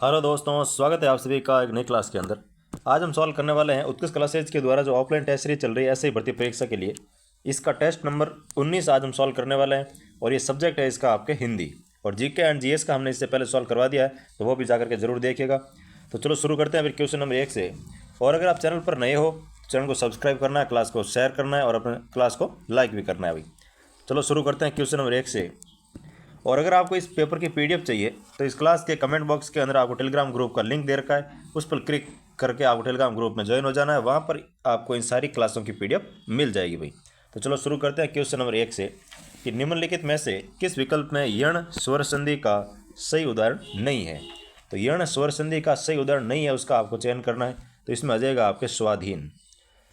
Hello दोस्तों, स्वागत है आप सभी का एक नई क्लास के अंदर। आज हम सॉल्व करने वाले हैं उत्कृष्ट क्लासेज के द्वारा जो ऑफलाइन टेस्ट सीरीज चल रही है ऐसे ही भर्ती परीक्षा के लिए। इसका टेस्ट नंबर 19 आज हम सॉल्व करने वाले हैं और ये सब्जेक्ट है इसका आपके हिंदी। और जीके एंड जीएस का हमने इससे पहले सॉल्व करवा दिया है, तो वो भी जाकर के जरूर देखिएगा। तो चलो शुरू करते हैं फिर क्वेश्चन नंबर 1 से। और अगर आप चैनल पर नए हो तो चैनल को सब्सक्राइब करना है, क्लास को शेयर करना है और अपने क्लास को लाइक भी करना है भाई। चलो शुरू करते हैं क्वेश्चन नंबर 1 से। और अगर आपको इस पेपर की पीडीएफ चाहिए तो इस क्लास के कमेंट बॉक्स के अंदर आपको टेलीग्राम ग्रुप का लिंक दे रखा है, उस पर क्लिक करके आपको टेलीग्राम ग्रुप में ज्वाइन हो जाना है। वहाँ पर आपको इन सारी क्लासों की पीडीएफ मिल जाएगी भाई। तो चलो शुरू करते हैं क्वेश्चन नंबर 1 से कि निम्नलिखित में से किस विकल्प में यण स्वर संधि का सही उदाहरण नहीं है। तो यण स्वर संधि का सही उदाहरण नहीं है, उसका आपको चयन करना है। तो इसमें आ जाएगा आपके स्वाधीन।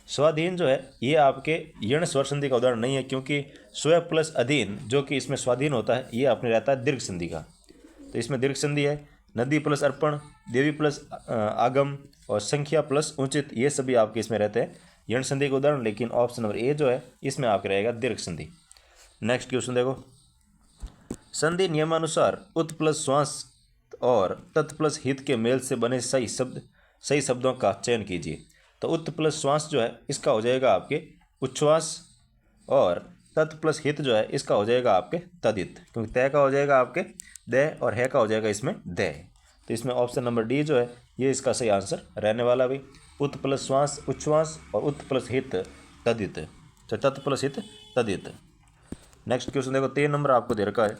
स्वाधीन जो है ये आपके यण स्वर संधि का उदाहरण नहीं है, क्योंकि स्व प्लस अधीन जो कि इसमें स्वाधीन होता है ये अपने रहता है दीर्घ संधि का। तो इसमें दीर्घ संधि है। नदी प्लस अर्पण, देवी प्लस आगम और संख्या प्लस उचित, ये सभी आपके इसमें रहते हैं यण संधि का उदाहरण। लेकिन ऑप्शन नंबर ए जो है इसमें आपके रहेगा दीर्घ संधि। नेक्स्ट क्वेश्चन देखो, संधि नियमानुसार उत प्लस श्वास और तत् प्लस हित के मेल से बने सही शब्दों का चयन कीजिए। तो उत प्लस श्वास जो है इसका हो जाएगा आपके उच्छ्वास और तत् प्लस हित जो है इसका हो जाएगा आपके तदित, क्योंकि तय का हो जाएगा आपके दय और है का हो जाएगा इसमें दय। तो इसमें ऑप्शन नंबर डी जो है ये इसका सही आंसर रहने वाला भाई। उत प्लस श्वास उच्छ्वास और उत प्लस हित तदित, तो तत् प्लस हित तदित। नेक्स्ट क्वेश्चन देखो, 3 नंबर आपको दे रखा है,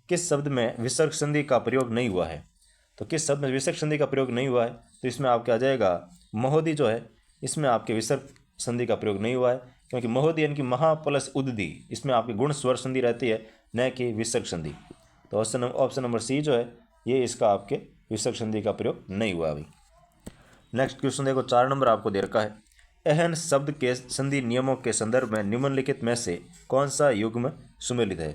किस शब्द में विसर्ग संधि का प्रयोग नहीं हुआ है। तो किस शब्द में विसर्ग संधि का प्रयोग नहीं हुआ है, तो इसमें आपके आ जाएगा महोदय जो है इसमें आपके विसर्ग संधि का प्रयोग नहीं हुआ है, क्योंकि महोदय यानी कि महा प्लस उद्दी, इसमें आपकी गुण स्वर संधि रहती है न कि विसर्ग संधि। तो ऑप्शन नंबर सी जो है ये इसका आपके विसर्ग संधि का प्रयोग नहीं हुआ अभी। नेक्स्ट क्वेश्चन देखो, 4 नंबर आपको दे रखा है, एहन शब्द के संधि नियमों के संदर्भ में निम्नलिखित में से कौन सा युग्म सुमेलित है।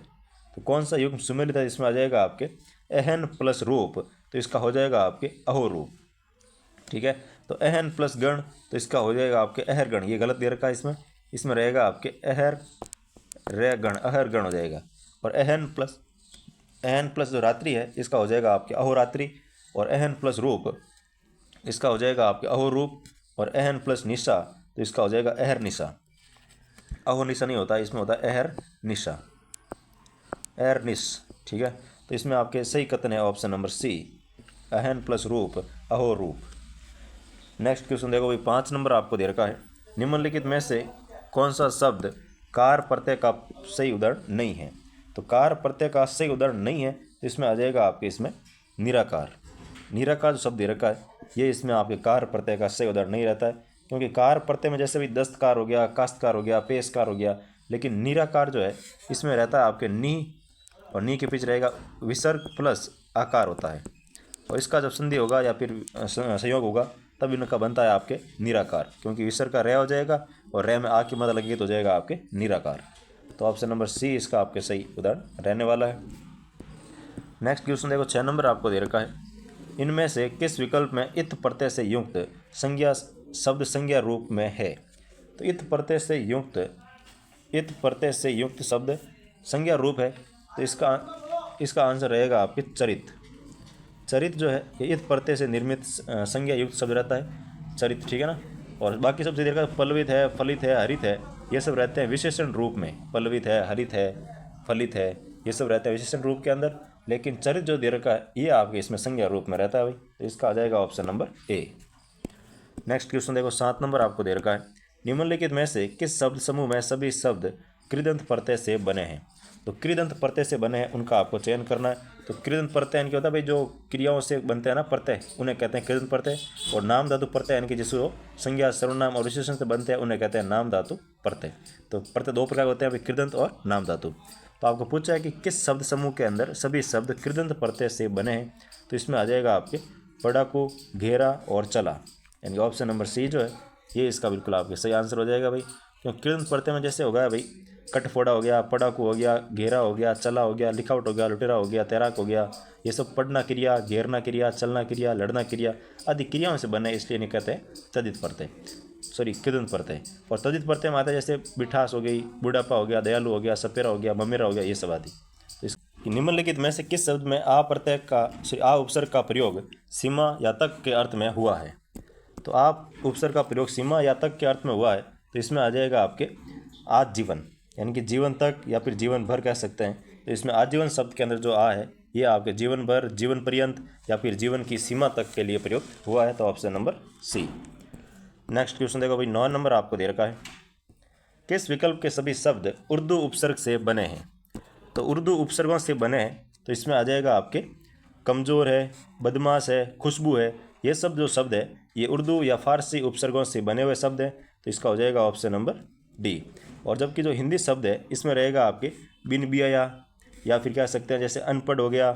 तो कौन सा युग्म सुमेलित है, इसमें आ जाएगा आपके एहन प्लस रूप, तो इसका हो जाएगा आपके अहो रूप। ठीक है, तो एहन प्लस गण, तो इसका हो जाएगा आपके अहर गण। ये गलत दे रखा है इसमें रहेगा आपके अहर रे गण, अहर गण हो जाएगा। और एहन प्लस जो रात्रि है इसका हो जाएगा आपके अहोरात्रि। और एहन प्लस रूप इसका हो जाएगा आपके अहो रूप। और एहन प्लस निशा तो इसका हो जाएगा अहर निशा। अहो निशा नहीं होता, इसमें होता है अहर निशा, अहर निश। ठीक है, तो इसमें आपके सही कथन है ऑप्शन नंबर सी, अहन प्लस रूप अहो रूप। नेक्स्ट क्वेश्चन देखो भाई, 5 नंबर आपको दे रखा है, निम्नलिखित में से कौन सा शब्द कार प्रत्यय का सही उदाहरण नहीं है। तो कार प्रत्यय का सही उदाहरण नहीं है, तो इसमें आ जाएगा आपके इसमें निराकार। निराकार जो शब्द दे रखा है ये इसमें आपके कार प्रत्यय का सही उदाहरण नहीं रहता है, क्योंकि कार प्रत्यय में जैसे भी दस्तकार हो गया, काश्तकार हो गया, पेशकार हो गया, लेकिन निराकार जो है इसमें रहता है आपके नी, और नी के पीछे रहेगा विसर्ग प्लस आकार होता है। और इसका जब संधि होगा या फिर संयोग होगा तब इनका बनता है आपके निराकार, क्योंकि विसर्ग का रे हो जाएगा और रे में आ की मदद लगेगी तो हो जाएगा आपके निराकार। तो ऑप्शन नंबर सी इसका आपके सही उदाहरण रहने वाला है। नेक्स्ट क्वेश्चन देखो, 6 नंबर आपको दे रखा है, इनमें से किस विकल्प में इत प्रत्यय से युक्त संज्ञा शब्द संज्ञा रूप में है। तो इत प्रत्यय से युक्त शब्द संज्ञा रूप है, तो इसका आंसर रहेगा आपके चरित। चरित जो है ये इत प्रत्यय से निर्मित संज्ञा युक्त शब्द रहता है चरित। ठीक है ना, और बाकी सबसे देखा पल्लवित है, फलित है, हरित है, ये सब रहते हैं विशेषण रूप में। पल्लवित है, हरित है, फलित है, ये सब रहते हैं विशेषण रूप के अंदर, लेकिन चरित जो दे रखा है ये आपके इसमें संज्ञा रूप में रहता है भाई। तो इसका आ जाएगा ऑप्शन नंबर ए। नेक्स्ट क्वेश्चन देखो, 7 नंबर आपको दे रखा है, निम्नलिखित में से किस शब्द समूह में सभी शब्द कृदंत प्रत्यय से बने हैं। तो कृदंत प्रत्यय से बने हैं उनका आपको चयन करना है। तो कृदंत प्रत्यय यानी क्या होता है भाई, जो क्रियाओं से बनते हैं ना प्रत्यय, उन्हें कहते हैं कृदंत प्रत्यय। और नाम धातु प्रत्यय यानी कि जिसको संज्ञा सर्वनाम और विशेषण से बनते हैं उन्हें कहते हैं नाम धातु प्रत्यय। तो प्रत्यय 2 प्रकार होते हैं भाई, कृदंत और नाम धातु। तो आपको पूछा है कि किस शब्द समूह के अंदर सभी शब्द कृदंत प्रत्यय से बने हैं। तो इसमें आ जाएगा आपके पड़ाकू, घेरा और चला, यानी ऑप्शन नंबर सी जो है ये इसका बिल्कुल आपके सही आंसर हो जाएगा भाई। क्योंकि कृदंत प्रत्यय में जैसे होगा भाई कटफोड़ा हो गया, पड़ाकू हो गया, घेरा हो गया, चला हो गया, लिखावट हो गया, लुटेरा हो गया, तैराक हो गया, ये सब पढ़ना क्रिया, घेरना क्रिया, चलना क्रिया, लड़ना क्रिया आदि क्रियाओं से बने, इसलिए नहीं कहते हैं तदित प्रत्यय, सॉरी कृदंत प्रत्यय। और तदित प्रत्यय में आता है जैसे मिठास हो गई, बुढ़ापा हो गया, दयालु हो गया, सपेरा हो गया, ममेरा हो गया, ये सब आदि। तो कि निम्नलिखित में से किस शब्द में आ प्रत्यय का आ उपसर्ग का प्रयोग सीमा या तक के अर्थ में हुआ है। तो आप उपसर्ग का प्रयोग सीमा या तक के अर्थ में हुआ है तो इसमें आ जाएगा आपके आजीवन, यानी कि जीवन तक या फिर जीवन भर कह सकते हैं। तो इसमें आजीवन शब्द के अंदर जो आ है ये आपके जीवन भर, जीवन पर्यंत या फिर जीवन की सीमा तक के लिए प्रयोग हुआ है। तो option number C. Next question देखो भाई, 9 नंबर आपको दे रखा है, किस विकल्प के सभी शब्द उर्दू उपसर्ग से बने हैं। तो उर्दू उपसर्गों से बने हैं तो इसमें आ जाएगा आपके कमज़ोर है, बदमाश है, खुशबू है, ये सब जो शब्द है ये उर्दू या फारसी उपसर्गों से बने हुए शब्द हैं। तो इसका हो जाएगा ऑप्शन नंबर डी। और जबकि जो हिंदी शब्द है इसमें रहेगा आपके बिन बिया या फिर कह सकते हैं जैसे अनपढ़ हो गया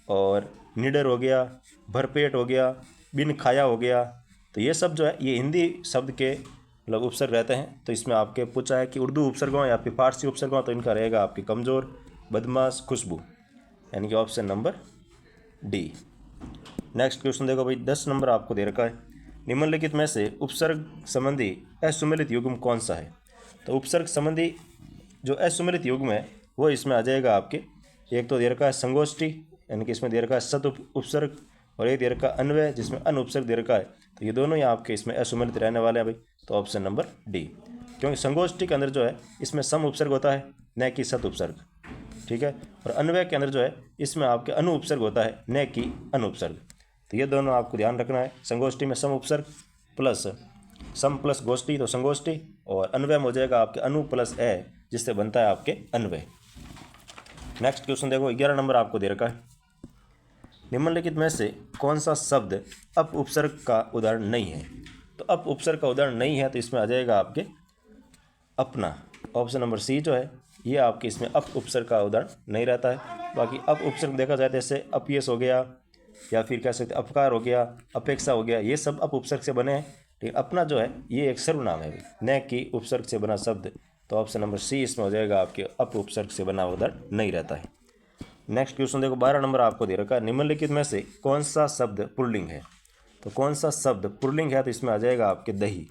और निडर हो गया, भरपेट हो गया, बिन खाया हो गया। तो ये सब जो है ये हिंदी शब्द के मतलब उपसर्ग रहते हैं। तो इसमें आपके पूछा है कि उर्दू उपसर्गों या फिर फारसी उपसर्गों, तो इनका रहेगा आपके कमज़ोर, बदमाश, खुशबू, यानी कि option number D. Next question देखो भाई, 10 नंबर आपको दे रखा है, निम्नलिखित में से उपसर्ग संबंधी असुमेलित युग्म कौन सा है। तो उपसर्ग संबंधी जो असुमेलित युग्म है वो इसमें आ जाएगा आपके, एक तो दे रखा है संगोष्ठी, यानी कि इसमें दे रखा है सत उपसर्ग, और एक दे रखा है अन्वय जिसमें अन उपसर्ग दे रखा है। तो ये दोनों ही आपके इसमें असुमेलित रहने वाले हैं भाई। तो ऑप्शन नंबर डी, क्योंकि संगोष्ठी के अंदर जो है इसमें सम उपसर्ग होता है न कि सत उपसर्ग, ठीक है। और अन्वय के अंदर जो है इसमें आपके अनु उपसर्ग होता है न कि अनुपसर्ग। तो ये दोनों आपको ध्यान रखना है। संगोष्ठी में सम उपसर्ग प्लस सम प्लस गोष्ठी तो संगोष्ठी, और अन्वय में हो जाएगा आपके अनु प्लस ए जिससे बनता है आपके अन्वय। नेक्स्ट क्वेश्चन देखो, 11 नंबर आपको दे रखा है, निम्नलिखित में से कौन सा शब्द अप उपसर्ग का उदाहरण नहीं है। तो अप उपसर्ग का उदाहरण नहीं है तो इसमें आ जाएगा आपके अपना, ऑप्शन नंबर सी जो है ये आपके इसमें अप उपसर्ग का उदाहरण नहीं रहता है। बाकी अप उपसर्ग देखा जाए जैसे अपयश हो गया या फिर कह सकते अपकार हो गया, अपेक्षा हो गया, ये सब अप उपसर्ग से बने हैं। लेकिन अपना जो है ये एक सर्वनाम है न कि उपसर्ग से बना शब्द। तो ऑप्शन नंबर सी इसमें हो जाएगा आपके अप उपसर्ग से बना उदाहरण नहीं रहता है। नेक्स्ट क्वेश्चन देखो, 12 नंबर आपको दे रखा है, निम्नलिखित में से कौन सा शब्द पुल्लिंग है। तो कौन सा शब्द पुल्लिंग है तो इसमें आ जाएगा आपके दही।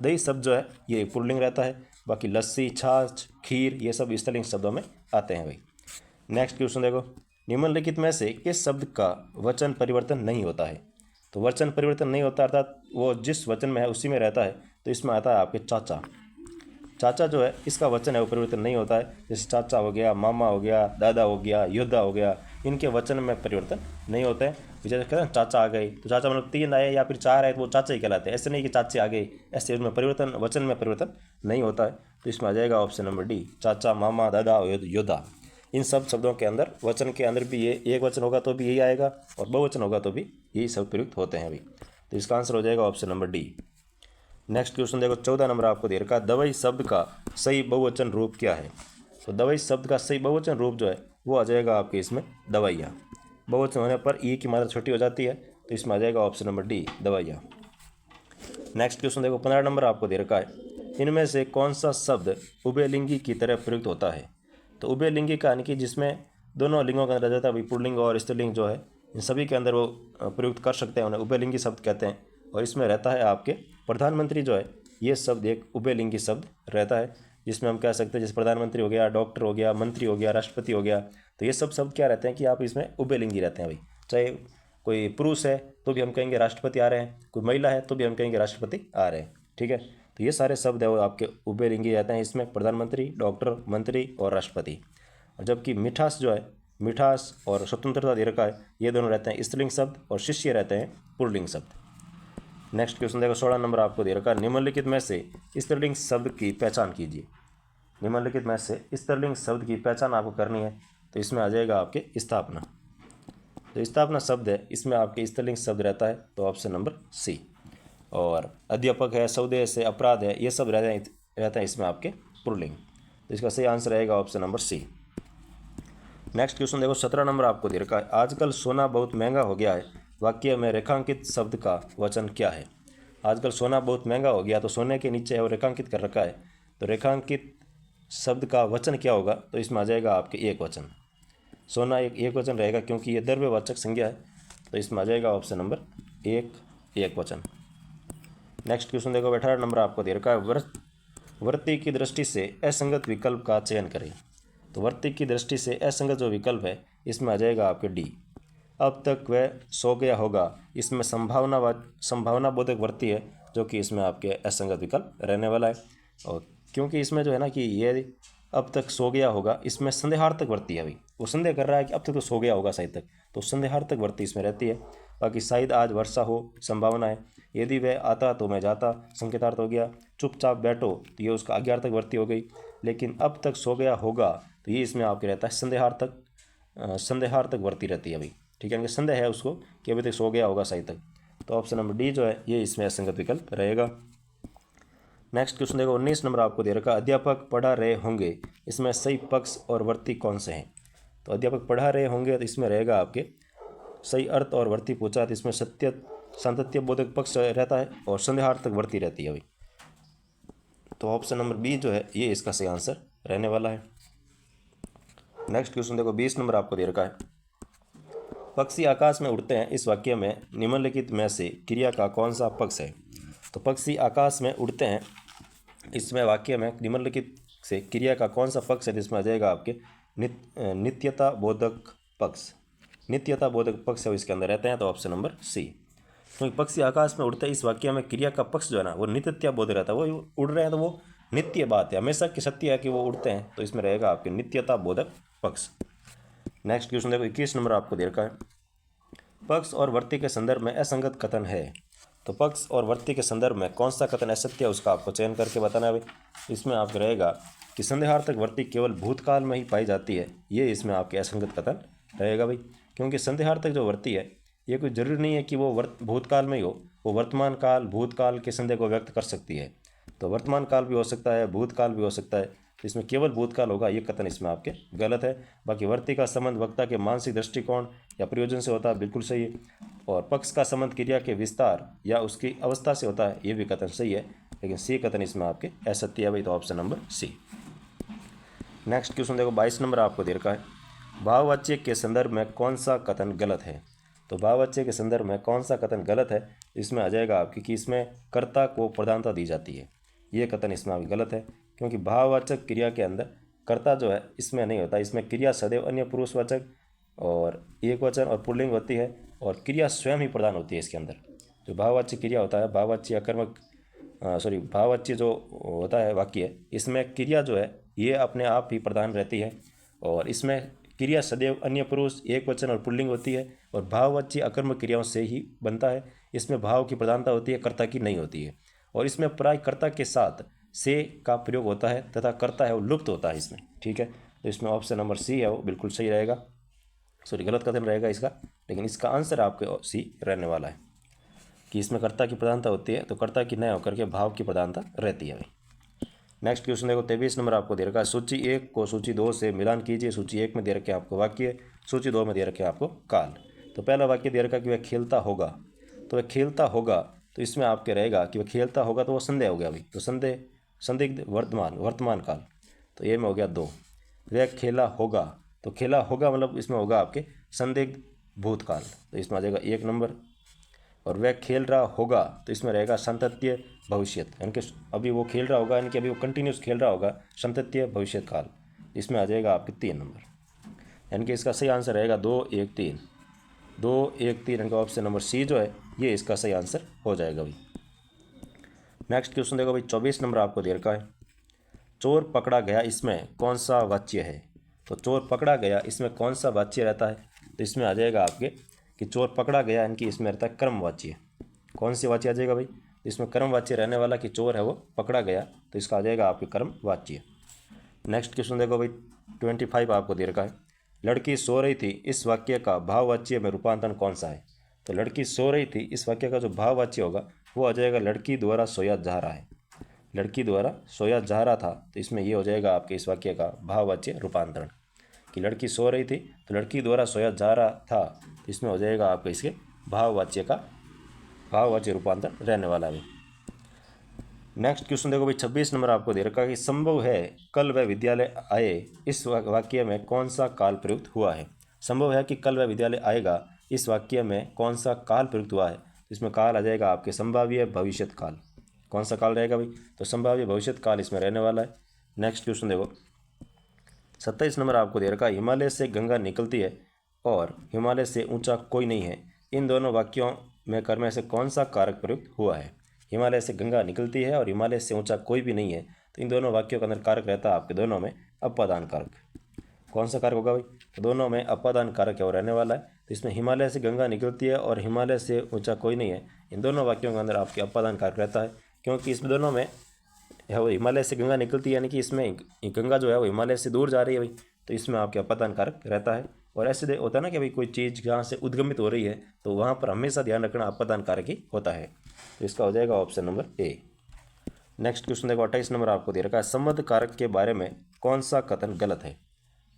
दही शब्द जो है ये पुल्लिंग रहता है। बाकी लस्सी, छाछ, खीर ये सब स्त्रीलिंग शब्दों में आते हैं भाई। नेक्स्ट क्वेश्चन देखो, निम्नलिखित में से किस शब्द का वचन परिवर्तन नहीं होता है। तो वचन परिवर्तन नहीं होता अर्थात वो जिस वचन में है उसी में रहता है। तो इसमें आता है आपके चाचा। चाचा जो है इसका वचन है वो परिवर्तन नहीं होता है। जैसे चाचा हो गया, मामा हो गया, दादा हो गया, योद्धा हो गया, इनके वचन में परिवर्तन नहीं होते हैं। जैसे कहते हैं चाचा आ गए तो चाचा मतलब 3 आए या फिर 4 आए तो वो चाचा ही कहलाते हैं। ऐसे नहीं कि चाचे आ गए, ऐसे उसमें परिवर्तन वचन में परिवर्तन नहीं होता है। तो इसमें आ जाएगा ऑप्शन नंबर डी, चाचा, मामा, दादा, योद्धा। इन सब शब्दों के अंदर वचन के अंदर भी ये एक वचन होगा तो भी यही आएगा और बहुवचन होगा तो भी यही सब प्रयुक्त होते हैं भाई। तो इसका आंसर हो जाएगा option number D. Next question देखो, 14 नंबर आपको दे रखा है, दवाई शब्द का सही बहुवचन रूप क्या है। तो दवाई शब्द का सही बहुवचन रूप जो है वो आ जाएगा आपके इसमें दवाइयाँ। बहुवचन होने पर ई की मात्रा छोटी हो जाती है तो इसमें आ जाएगा ऑप्शन नंबर डी, दवाइयाँ। नेक्स्ट क्वेश्चन देखो, 15 नंबर आपको दे रखा है, इनमें से कौन सा शब्द उभयलिंगी की तरह प्रयुक्त होता है। तो उभयलिंगी का यानी कि जिसमें दोनों लिंगों का अंदर रह जाता है, पुल्लिंग और स्त्रीलिंग जो है इन सभी के अंदर वो प्रयुक्त कर सकते हैं, उन्हें उभयलिंगी शब्द कहते हैं। और इसमें रहता है आपके प्रधानमंत्री जो है ये शब्द एक उभयलिंगी शब्द रहता है, जिसमें हम कह सकते हैं जैसे प्रधानमंत्री हो गया, डॉक्टर हो गया, मंत्री हो गया, राष्ट्रपति हो गया। तो ये सब शब्द क्या रहते हैं कि आप इसमें उभयलिंगी रहते हैं भाई। चाहे कोई पुरुष है तो भी हम कहेंगे राष्ट्रपति आ रहे हैं, कोई महिला है तो भी हम कहेंगे राष्ट्रपति आ रहे हैं, ठीक है। तो ये सारे शब्द है वो आपके उभयलिंगी रहते हैं, इसमें प्रधानमंत्री, डॉक्टर, मंत्री और राष्ट्रपति। और जबकि मिठास जो है, मिठास और स्वतंत्रता दे रखा है, ये दोनों रहते हैं स्त्रीलिंग शब्द और शिष्य रहते हैं पुल्लिंग शब्द। नेक्स्ट क्वेश्चन देखो, 16 नंबर आपको दे रखा है, निम्नलिखित में से स्त्रीलिंग शब्द की पहचान कीजिए। निम्नलिखित में से स्त्रीलिंग शब्द की पहचान आपको करनी है तो इसमें आ जाएगा आपके स्थापना। जो स्थापना शब्द है इसमें आपके स्त्रीलिंग शब्द रहता है तो ऑप्शन नंबर सी। और अध्यापक है, स्वदेश है, अपराध है, ये सब रहता है इसमें आपके पुल्लिंग। तो इसका सही आंसर रहेगा option number C. Next question देखो, 17 नंबर आपको दे रखा है, आजकल सोना बहुत महंगा हो गया है, वाक्य में रेखांकित शब्द का वचन क्या है। आजकल सोना बहुत महंगा हो गया तो सोने के नीचे है वो रेखांकित कर रखा है, तो रेखांकित शब्द का वचन क्या होगा। तो इसमें आ जाएगा आपके एक वचन। सोना एक वचन रहेगा क्योंकि ये द्रव्यवाचक संज्ञा है। तो इसमें आ जाएगा ऑप्शन नंबर एक वचन। नेक्स्ट क्वेश्चन देखो, 18 नंबर आपको दे रखा है, वृत्ति की दृष्टि से असंगत विकल्प का चयन करें। तो वर्ती की दृष्टि से असंगत जो विकल्प है इसमें आ जाएगा आपके डी। अब तक वह सो गया होगा, इसमें संभावना बोधक वर्ती है, जो कि इसमें आपके असंगत विकल्प रहने वाला है। और क्योंकि इसमें जो है ना कि ये अब तक सो गया होगा, इसमें संदेहार्थक वर्ती है। अभी वो संदेह कर रहा है कि अब तक तो सो गया होगा शायद तक, तो संदेहार्थक वर्ती इसमें रहती है। बाकी शायद आज वर्षा हो, संभावना है। यदि वह आता तो मैं जाता, संकेतार्थ हो गया। चुपचाप बैठो, तो ये उसका आज्ञार्थक वर्ती हो गई। लेकिन अब तक सो गया होगा, तो ये इसमें आपके रहता है संदेहार्थक वर्ती रहती है अभी। ठीक है, इनका संदेह है उसको कि अभी तक सो गया होगा शायद तक। तो ऑप्शन नंबर डी जो है ये इसमें असंगत विकल्प रहेगा। नेक्स्ट क्वेश्चन देखो, 19 नंबर आपको दे रखा, अध्यापक पढ़ा रहे होंगे, इसमें सही पक्ष और वर्ती कौन से हैं? तो अध्यापक पढ़ा रहे होंगे, तो इसमें रहेगा आपके सही अर्थ और वर्ती पूछा, तो इसमें सातत्य बोधक पक्ष रहता है और संदेहार्थक वर्ती रहती है अभी। तो ऑप्शन नंबर बी जो है ये इसका सही आंसर रहने वाला है। नेक्स्ट क्वेश्चन देखो, 20 नंबर आपको दे रखा है, पक्षी आकाश में उड़ते हैं, इस वाक्य में निम्नलिखित में से क्रिया का कौन सा पक्ष है? तो पक्षी आकाश में उड़ते हैं, इसमें वाक्य में निम्नलिखित से क्रिया का कौन सा पक्ष है? जिसमें आ जाएगा आपके नित्यता बोधक पक्ष। नित्यता बोधक पक्ष है इसके अंदर रहते हैं, तो ऑप्शन नंबर सी। क्योंकि पक्षी आकाश में उड़ते हैं, इस वाक्य में क्रिया का पक्ष जो है ना वो नित्यता बोध रहता है। वो उड़ रहे हैं तो वो नित्य बात है, हमेशा की सत्य है कि वो उड़ते हैं, तो इसमें रहेगा आपके नित्यता बोधक पक्ष। नेक्स्ट क्वेश्चन देखो, 21 नंबर आपको दे रखा है, पक्ष और वर्ती के संदर्भ में असंगत कथन है। तो पक्ष और वर्ती के संदर्भ में कौन सा कथन असत्य है उसका आपको चयन करके बताना है। इसमें आपको रहेगा कि संदेहार्थक वर्ती केवल भूतकाल में ही पाई जाती है, ये इसमें आपके असंगत कथन रहेगा भाई। क्योंकि संदेहार्थक जो वर्ती है ये कोई जरूरी नहीं है कि वो भूतकाल में ही हो, वो वर्तमान काल भूतकाल के संदेह को व्यक्त कर सकती है। तो वर्तमान काल भी हो सकता है, भूतकाल भी हो सकता है, तो इसमें केवल भूतकाल होगा, ये कथन इसमें आपके गलत है। बाकी वर्ती का संबंध वक्ता के मानसिक दृष्टिकोण या प्रयोजन से होता है, बिल्कुल सही है। और पक्ष का संबंध क्रिया के विस्तार या उसकी अवस्था से होता है, ये भी कथन सही है। लेकिन सी कथन इसमें आपके असत्य है भाई, तो option number C. Next question देखो, 22 नंबर आपको दे रखा है, भाववाच्य के संदर्भ में कौन सा कथन गलत है? तो भाववाच्य के संदर्भ में कौन सा कथन गलत है? इसमें आ जाएगा आपकी कि इसमें कर्ता को प्रधानता दी जाती है, ये कथन इसमें आपकी गलत है। क्योंकि भाववाचक क्रिया के अंदर कर्ता जो है इसमें नहीं होता, इसमें क्रिया सदैव अन्य पुरुषवाचक और एक वचन और पुल्लिंग होती है, और क्रिया स्वयं ही प्रधान होती है इसके अंदर। जो भाववाच्य क्रिया होता है, भाववाच्य अकर्मक भाववाच्य जो होता है वाक्य, इसमें क्रिया जो है ये अपने आप ही प्रधान रहती है, और इसमें क्रिया सदैव अन्य पुरुष एक वचन और पुल्लिंग होती है, और भाववाच्य अकर्मक क्रियाओं से ही बनता है। इसमें भाव की प्रधानता होती है, कर्ता की नहीं होती है। और इसमें प्राय कर्ता के साथ से का प्रयोग होता है तथा कर्ता है वो लुप्त होता है इसमें। ठीक है, तो इसमें ऑप्शन नंबर सी है वो बिल्कुल सही रहेगा, सॉरी गलत कथन रहेगा इसका, लेकिन इसका आंसर आपके सी रहने वाला है कि इसमें कर्ता की प्रधानता होती है, तो कर्ता की न होकर के भाव की प्रधानता रहती है। नेक्स्ट क्वेश्चन देखो, 23 नंबर आपको दे रखा है, सूची 1 को सूची 2 से मिलान कीजिए। सूची 1 में दे रखे आपको वाक्य, सूची 2 में दे रखे आपको काल। तो पहला वाक्य दे रखा कि वह खेलता होगा, तो वह खेलता होगा, तो इसमें आपके रहेगा कि वह खेलता होगा, तो वो संदेह हो गया अभी, तो संदिग्ध वर्तमान काल, तो ये में हो गया 2। वह खेला होगा, तो खेला होगा मतलब इसमें होगा आपके संदिग्ध भूतकाल, तो इसमें आ जाएगा 1 नंबर। और वह खेल रहा होगा, तो इसमें रहेगा संतत्य भविष्यत, यानी कि अभी वो खेल रहा होगा, यानी कि अभी वो कंटिन्यूस खेल रहा होगा, संतत्य भविष्यत काल, इसमें आ जाएगा आपके 3 नंबर। यानी कि इसका सही आंसर रहेगा 2 1 3, 2 1 3, यानी कि ऑप्शन नंबर सी जो है ये इसका सही आंसर हो जाएगा भाई। नेक्स्ट क्वेश्चन देखो भाई, 24 नंबर आपको दे रखा है, चोर पकड़ा गया, इसमें कौन सा वाच्य है? तो चोर पकड़ा गया, इसमें कौन सा वाच्य रहता है? तो इसमें आ जाएगा आपके कि चोर पकड़ा गया, यानी कि इसमें रहता है कर्मवाच्य। कौन सी वाच्य आ जाएगा भाई? इसमें कर्मवाच्य रहने वाला कि चोर है वो पकड़ा गया, तो इसका आ जाएगा आपके कर्मवाच्य। नेक्स्ट क्वेश्चन देखो भाई, 25 आपको दे रखा है, लड़की सो रही थी, इस वाक्य का भाववाच्य में रूपांतरण कौन सा है? तो लड़की सो रही थी, इस वाक्य का जो भाववाच्य होगा वो आ जाएगा लड़की द्वारा सोया जा रहा है। लड़की द्वारा सोया जा रहा था, तो इसमें ये हो जाएगा आपके इस वाक्य का भाववाच्य रूपांतरण कि लड़की सो रही थी, तो लड़की द्वारा सोया जा रहा था, तो इसमें हो जाएगा आपके इसके भाववाच्य का भाववाच्य रूपांतरण रहने वाला है। नेक्स्ट क्वेश्चन देखो भाई, 26 नंबर आपको दे रखा है कि संभव है कल वह विद्यालय आए, इस वाक्य में कौन सा काल प्रयुक्त हुआ है? संभव है कि कल वह विद्यालय आएगा, इस वाक्य में कौन सा काल प्रयुक्त हुआ है? इसमें काल आ जाएगा आपके संभाव्य भविष्यत काल। कौन सा काल रहेगा भाई? तो संभाव्य भविष्यत काल इसमें रहने वाला है। नेक्स्ट क्वेश्चन देखो, 27 नंबर आपको दे रखा है, हिमालय से गंगा निकलती है और हिमालय से ऊंचा कोई नहीं है। इन दोनों वाक्यों में कर्म में से कौन सा कारक प्रयुक्त हुआ है? हिमालय से गंगा निकलती है और हिमालय से ऊंचा कोई भी नहीं है, तो इन दोनों वाक्यों के अंदर कारक रहता है आपके दोनों में अपादान कारक। कौन सा कारक होगा भाई? तो दोनों में अपादान कारक है वो रहने वाला है। तो इसमें हिमालय से गंगा निकलती है और हिमालय से ऊंचा कोई नहीं है, इन दोनों वाक्यों के अंदर आपके अपादान कारक रहता है, क्योंकि इसमें दोनों में है वो हिमालय से गंगा निकलती है, यानी कि इसमें गंगा जो है वो हिमालय से दूर जा रही है भाई, तो इसमें आपके अपादान कारक रहता है। और ऐसे होता है ना कि भाई कोई चीज़ जहाँ से उद्गमित हो रही है तो वहाँ पर हमेशा ध्यान रखना अपादान कारक ही होता है। तो इसका हो जाएगा ऑप्शन नंबर ए। नेक्स्ट क्वेश्चन देखो, 28 नंबर आपको दे रखा है, संबंध कारक के बारे में कौन सा कथन गलत है?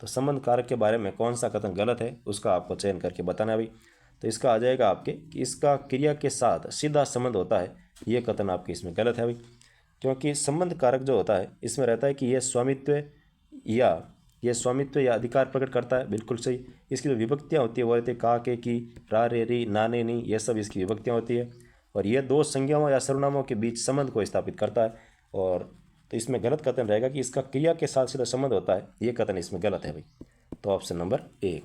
तो संबंध कारक के बारे में कौन सा कथन गलत है उसका आपको चयन करके बताना है भाई। तो इसका आ जाएगा आपके कि इसका क्रिया के साथ सीधा संबंध होता है, ये कथन आपके इसमें गलत है भाई, क्योंकि संबंध कारक जो होता है इसमें रहता है कि यह स्वामित्व या अधिकार प्रकट करता है, बिल्कुल सही। इसकी जो विभक्तियाँ होती है वो रहती है का, के, की, रा, रे, री, ना, ने, नी, ये सब इसकी विभक्तियाँ होती है। और यह दो संज्ञाओं या सर्वनामों के बीच संबंध को स्थापित करता है। और तो इसमें गलत कथन रहेगा कि इसका क्रिया के साथ सीधा संबंध होता है, ये कथन इसमें गलत है भाई। तो ऑप्शन नंबर ए।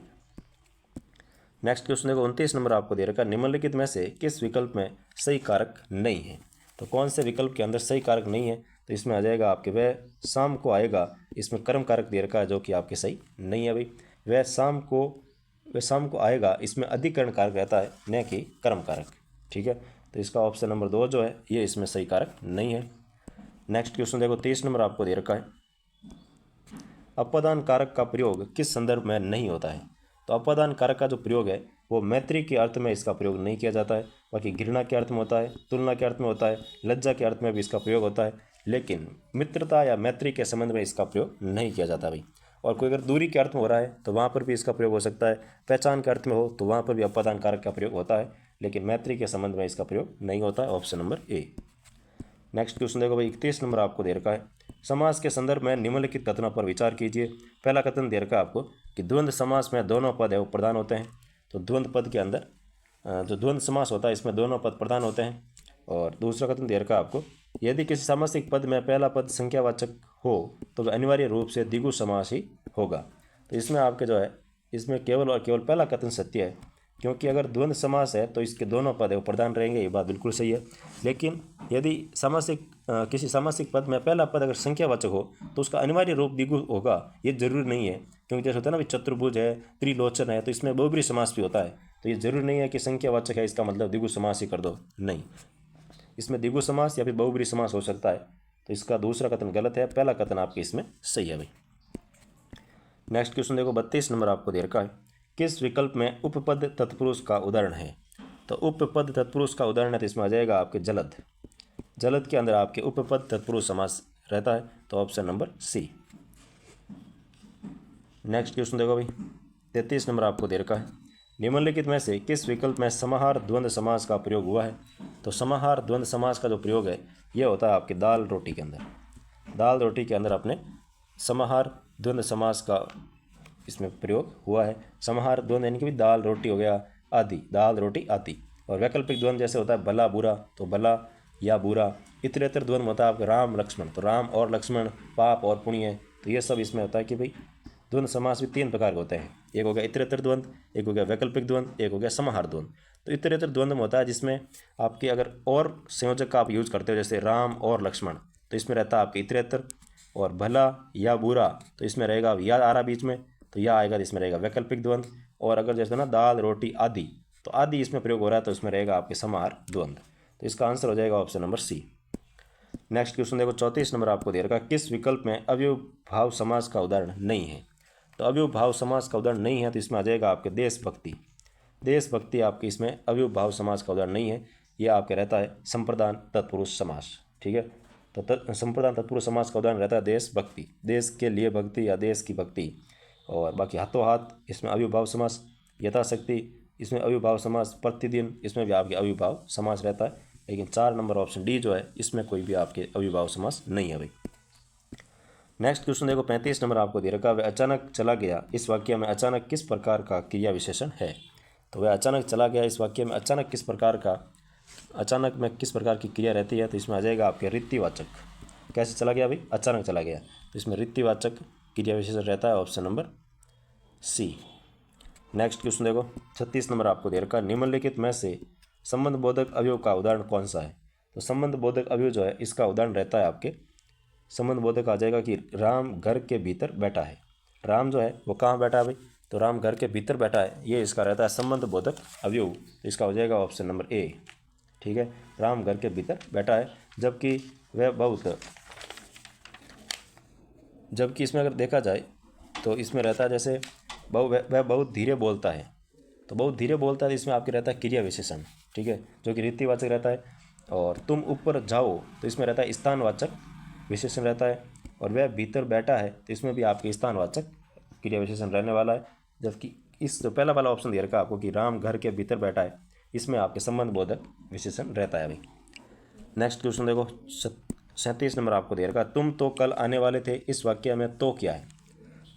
नेक्स्ट क्वेश्चन देखो, 29 नंबर आपको दे रखा है, निम्नलिखित में से किस विकल्प में सही कारक नहीं है? तो कौन से विकल्प के अंदर सही कारक नहीं है? तो इसमें आ जाएगा आपके वह शाम को आएगा, इसमें कर्म कारक दे रखा है जो कि आपके सही नहीं है भाई। वह शाम को आएगा, इसमें अधिकरण कारक रहता है न कि कर्म कारक, ठीक है। तो इसका ऑप्शन नंबर 2 जो है ये इसमें सही कारक नहीं है। नेक्स्ट क्वेश्चन देखो, 23 नंबर आपको दे रखा है, अपादान कारक का प्रयोग किस संदर्भ में नहीं होता है? तो अपादान कारक का जो प्रयोग है वो मैत्री के अर्थ में इसका प्रयोग नहीं किया जाता है, बाकी घृणा के अर्थ में होता है, तुलना के अर्थ में होता है, लज्जा के अर्थ में भी इसका प्रयोग होता है, लेकिन मित्रता या मैत्री के संबंध में इसका प्रयोग नहीं किया जाता भाई। और कोई अगर दूरी के अर्थ में हो रहा है तो वहाँ पर भी इसका प्रयोग हो सकता है, पहचान के अर्थ में हो तो वहाँ पर भी अपादान कारक का प्रयोग होता है, लेकिन मैत्री के संबंध में इसका प्रयोग नहीं होता है। ऑप्शन नंबर ए। नेक्स्ट क्वेश्चन देखो भाई, 31 नंबर आपको दे रखा है, समास के संदर्भ में निम्नलिखित कथनों पर विचार कीजिए। पहला कथन दे रखा है आपको कि द्वंद्व समास में दोनों पद है वो प्रधान होते हैं। तो द्वंद्व पद के अंदर जो द्वंद्व समास होता है इसमें दोनों पद प्रधान होते हैं। और दूसरा कथन दे रखा है आपको, यदि किसी सामासिक पद में पहला पद संख्यावाचक हो तो वह अनिवार्य रूप से द्विगु समास ही होगा। तो इसमें आपके जो है इसमें केवल और केवल पहला कथन सत्य है, क्योंकि अगर द्वंद्व समास है तो इसके दोनों पद है वो प्रधान रहेंगे, ये बात बिल्कुल सही है। लेकिन यदि किसी सामासिक पद में पहला पद अगर संख्यावाचक हो तो उसका अनिवार्य रूप द्विगु होगा, ये जरूरी नहीं है। क्योंकि जैसे होता है ना भाई, चतुर्भुज है, त्रिलोचन है, तो इसमें बहुब्रीहि समास भी होता है, तो ये जरूरी नहीं है कि संख्यावाचक है इसका मतलब द्विगु समास ही कर दो, नहीं, इसमें द्विगु समास या फिर बहुब्रीहि समास हो सकता है। तो इसका दूसरा कथन गलत है, पहला कथन आपके इसमें सही है भाई। नेक्स्ट क्वेश्चन देखो, 32 नंबर आपको दे रखा है, किस विकल्प में उपपद तत्पुरुष का उदाहरण है? तो उपपद तत्पुरुष का उदाहरण है तो इसमें आ जाएगा आपके जलद। जलद के अंदर आपके उपपद तत्पुरुष समास रहता है, तो option number C. Next question देखो भाई, 33 नंबर आपको दे रखा है, निम्नलिखित में से किस विकल्प में समाहार द्वंद्व समास का प्रयोग हुआ है? तो समाहार द्वंद्व समास का जो प्रयोग है ये होता है आपके दाल रोटी के अंदर। दाल रोटी के अंदर अपने समाहार द्वंद्व समास का इसमें प्रयोग हुआ है। समाहार द्वंद्व यानी कि भी दाल रोटी हो गया आदि, दाल रोटी आदि। और वैकल्पिक द्वंद्व जैसे होता है भला बुरा, तो भला या बुरा। इतरेतर द्वंद्व होता है आपका राम लक्ष्मण, तो राम और लक्ष्मण, पाप और पुण्य। तो ये सब इसमें होता है कि भाई द्वंद्व समास भी 3 प्रकार के होते हैं, एक हो गया इतरेतर द्वंद्व, एक हो गया वैकल्पिक द्वंद्व, एक हो गया समाहार द्वंद्व। तो इतरेतर द्वंद्व में होता है जिसमें आपके अगर और संयोजक का आप यूज करते हो, जैसे राम और लक्ष्मण, तो इसमें रहता है आपके इतरेतर। और भला या बुरा, तो इसमें रहेगा या आ रहा बीच में, तो या आएगा, इसमें रहेगा वैकल्पिक द्वंद्व। और अगर जैसे ना दाल रोटी आदि, तो आदि इसमें प्रयोग हो रहा है तो इसमें रहेगा आपके समाहार द्वंद्व। तो इसका आंसर हो जाएगा option number C. Next question देखो, 34 नंबर आपको दे रखा, किस विकल्प में अव्ययभाव समास का उदाहरण नहीं है? तो अव्ययभाव समास का उदाहरण नहीं है तो इसमें आ जाएगा आपके देशभक्ति। देशभक्ति आपके इसमें अव्ययभाव समास का उदाहरण नहीं है, यह आपके रहता है संप्रदान तत्पुरुष समास, ठीक है। तो संप्रदान तत्पुरुष समास का उदाहरण रहता है देशभक्ति, देश के लिए भक्ति या देश की भक्ति। और बाकी हाथों हाथ इसमें अव्ययभाव समास, यथाशक्ति इसमें अव्ययभाव समास, प्रतिदिन इसमें भी आपके अव्ययभाव समास रहता है। लेकिन 4 नंबर ऑप्शन डी जो है इसमें कोई भी आपके अव्ययभाव समास नहीं है भाई। नेक्स्ट क्वेश्चन देखो, 35 नंबर आपको दे रखा, वह अचानक चला गया, इस वाक्य में अचानक किस प्रकार का क्रिया विशेषण है? तो वह अचानक चला गया, इस वाक्य में अचानक किस प्रकार का, अचानक में किस प्रकार की क्रिया रहती है? तो इसमें आ जाएगा आपके ऋत्विवाचक। कैसे चला गया भाई? अचानक चला गया, तो इसमें ऋत्विवाचक क्रिया विशेषण रहता है option number C. Next question देखो 36 नंबर आपको दे रखा है, निम्नलिखित में से संबंध बोधक अवयव का उदाहरण कौन सा है। तो संबंध बोधक अवयव जो है इसका उदाहरण रहता है आपके, संबंध बोधक आ जाएगा कि राम घर के भीतर बैठा है। राम जो है वो कहाँ बैठा है भाई, तो राम घर के भीतर बैठा है, ये इसका रहता है संबंध बोधक अवयव। तो इसका हो जाएगा ऑप्शन नंबर ए। ठीक है, राम घर के भीतर बैठा है, जबकि इसमें अगर देखा जाए तो इसमें रहता है जैसे वह बहुत धीरे बोलता है। तो बहुत धीरे बोलता है, इसमें आपके रहता है क्रिया विशेषण। ठीक है, जो कि रीतिवाचक रहता है। और तुम ऊपर जाओ तो इसमें रहता है स्थानवाचक विशेषण रहता है। और वह भीतर बैठा है तो इसमें भी आपके स्थानवाचक क्रिया विशेषण रहने वाला है। जबकि इस जो पहला वाला ऑप्शन दिया रखा आपको कि राम घर के भीतर बैठा है, इसमें आपके संबंध बोधक विशेषण रहता है भाई। नेक्स्ट क्वेश्चन देखो 37 नंबर आपको दे रखा, तुम तो कल आने वाले थे, इस वाक्य में तो क्या है।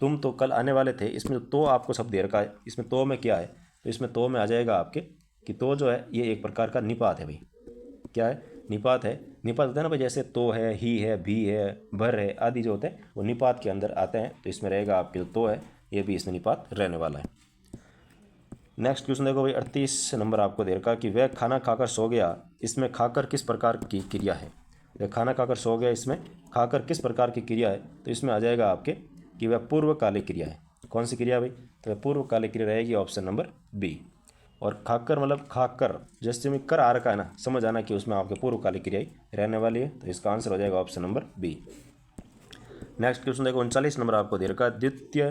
तुम तो कल आने वाले थे, इसमें तो आपको शब्द दे रखा है, इसमें तो में क्या है, तो इसमें तो में आ जाएगा आपके कि तो जो है ये एक प्रकार का निपात है भाई। क्या है, निपात है। निपात होता है ना भाई, जैसे तो है, ही है, भी है, भर है आदि जो होते हैं वो निपात के अंदर आते हैं। तो इसमें रहेगा आपके जो तो है ये भी इसमें निपात रहने वाला है। नेक्स्ट क्वेश्चन देखो भाई 38 नंबर आपको दे रखा कि वह खाना खाकर सो गया, इसमें खाकर किस प्रकार की क्रिया है। वह खाना खाकर सो गया, इसमें खाकर किस प्रकार की क्रिया है, तो इसमें आ जाएगा आपके कि वह पूर्वकालिक क्रिया है। कौन सी क्रिया भाई, तो वह पूर्वकालिक क्रिया रहेगी ऑप्शन नंबर बी। और खाकर मतलब खाकर जैसे में कर आ रखा है ना, समझ आना कि उसमें आपके पूर्वकालिक क्रिया ही रहने वाली है। तो इसका आंसर हो जाएगा option number B. Next question देखो 39 नंबर आपको दे रखा है, द्वितीय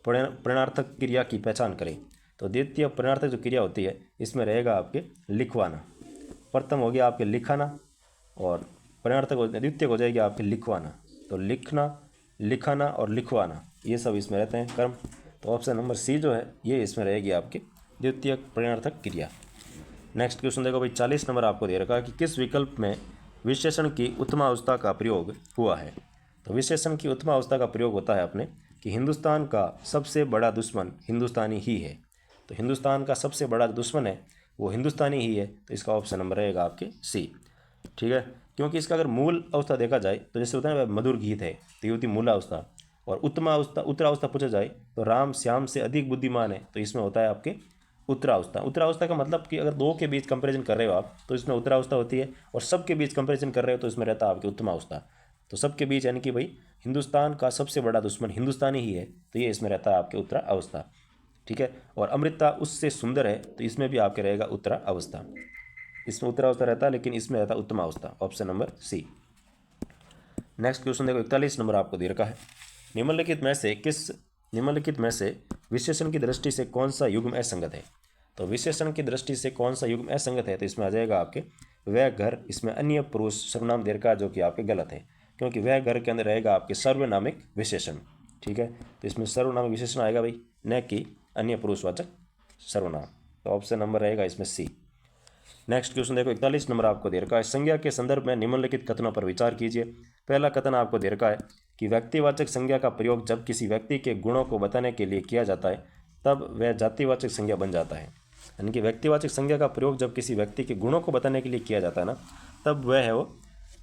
परिणार्थक क्रिया की पहचान करें। तो द्वितीय परिणार्थक जो क्रिया होती है इसमें रहेगा आपके लिखवाना। प्रथम हो गया आपके लिखाना, और परिणार्थक द्वितीय हो जाएगी आपके लिखवाना। तो लिखना, लिखाना और लिखवाना ये सब इसमें रहते हैं कर्म। तो ऑप्शन नंबर सी जो है ये इसमें रहेगी आपकी द्वितीय परिणार्थक क्रिया। नेक्स्ट क्वेश्चन देखो भाई 40 नंबर आपको दे रखा है कि किस विकल्प में विशेषण की उत्तमावस्था का प्रयोग हुआ है। तो विशेषण की उत्तमावस्था का प्रयोग होता है अपने कि हिंदुस्तान का सबसे बड़ा दुश्मन हिंदुस्तानी ही है। तो हिंदुस्तान का सबसे बड़ा दुश्मन है वो हिंदुस्तानी ही है। तो इसका ऑप्शन नंबर रहेगा आपके सी। ठीक है, क्योंकि इसका अगर मूल अवस्था देखा जाए तो जैसे होता है ना मधुर गीत है, तो ये होती मूलावस्था। और उत्तमावस्था उत्तरावस्था पूछा जाए तो राम श्याम से अधिक बुद्धिमान है, तो इसमें होता है आपके उत्तरावस्था। उत्तरावस्था का मतलब कि अगर दो के बीच कंपैरिजन कर रहे हो आप तो इसमें उत्तरावस्था होती है, और सबके बीच कंपैरिजन कर रहे हो तो इसमें रहता है आपकी उत्तमावस्था। तो सबके बीच यानी कि भाई हिंदुस्तान का सबसे बड़ा दुश्मन हिंदुस्तानी ही है, तो ये इसमें रहता है आपके उत्तरावस्था। ठीक है, और अमृता उससे सुंदर है, तो इसमें भी आपके रहेगा उत्तरावस्था। इसमें उत्तरावस्था रहता है लेकिन इसमें रहता है उत्तमावस्था, option number C. Next question देखो 41 नंबर आपको दे रखा है, निम्नलिखित में से विशेषण की दृष्टि से कौन सा युग्म असंगत है। तो विशेषण की दृष्टि से कौन सा युग्म असंगत है, तो इसमें आ जाएगा आपके वह घर। इसमें अन्य पुरुष सर्वनाम दे रखा है जो कि आपके गलत है, क्योंकि वह घर के अंदर रहेगा आपके सर्वनामिक विशेषण। ठीक है, तो इसमें सर्वनामिक विशेषण आएगा भाई, न कि अन्य पुरुषवाचक सर्वनाम। तो ऑप्शन नंबर रहेगा इसमें सी। नेक्स्ट क्वेश्चन देखो 41 नंबर आपको दे रखा है, संज्ञा के संदर्भ में निम्नलिखित कथनों पर विचार कीजिए। पहला कथन आपको दे रखा है कि व्यक्तिवाचक संज्ञा का प्रयोग जब किसी व्यक्ति के गुणों को बताने के लिए किया जाता है तब वह जातिवाचक संज्ञा बन जाता है। यानी कि व्यक्तिवाचक संज्ञा का प्रयोग जब किसी व्यक्ति के गुणों को बताने के लिए किया जाता है ना, तब वह है वो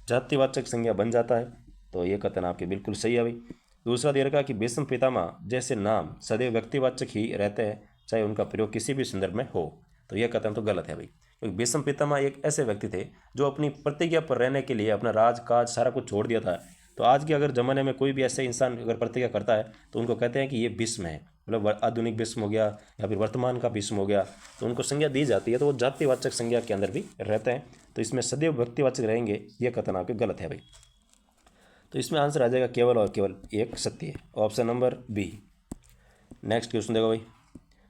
जातिवाचक संज्ञा बन जाता है। तो ये कथन आपके बिल्कुल सही है भाई। दूसरा दे रखा है कि भीष्म पितामह जैसे नाम सदैव व्यक्तिवाचक ही रहते हैं चाहे उनका प्रयोग किसी भी संदर्भ में हो। तो यह कथन तो गलत है भाई, क्योंकि भीष्म पितामह एक ऐसे व्यक्ति थे जो अपनी प्रतिज्ञा पर रहने के लिए अपना राज काज सारा कुछ छोड़ दिया था। तो आज के अगर ज़माने में कोई भी ऐसे इंसान अगर प्रतिज्ञा करता है तो उनको कहते हैं कि ये भीष्म है, मतलब आधुनिक भीष्म हो गया या फिर वर्तमान का भीष्म हो गया, तो उनको संज्ञा दी जाती है। तो वो जातिवाचक संज्ञा के अंदर भी रहते हैं, तो इसमें सदैव व्यक्तिवाचक रहेंगे, ये कथन आपके गलत है भाई। तो इसमें आंसर आ जाएगा केवल और केवल एक सत्य है, option number B. Next question देखो भाई,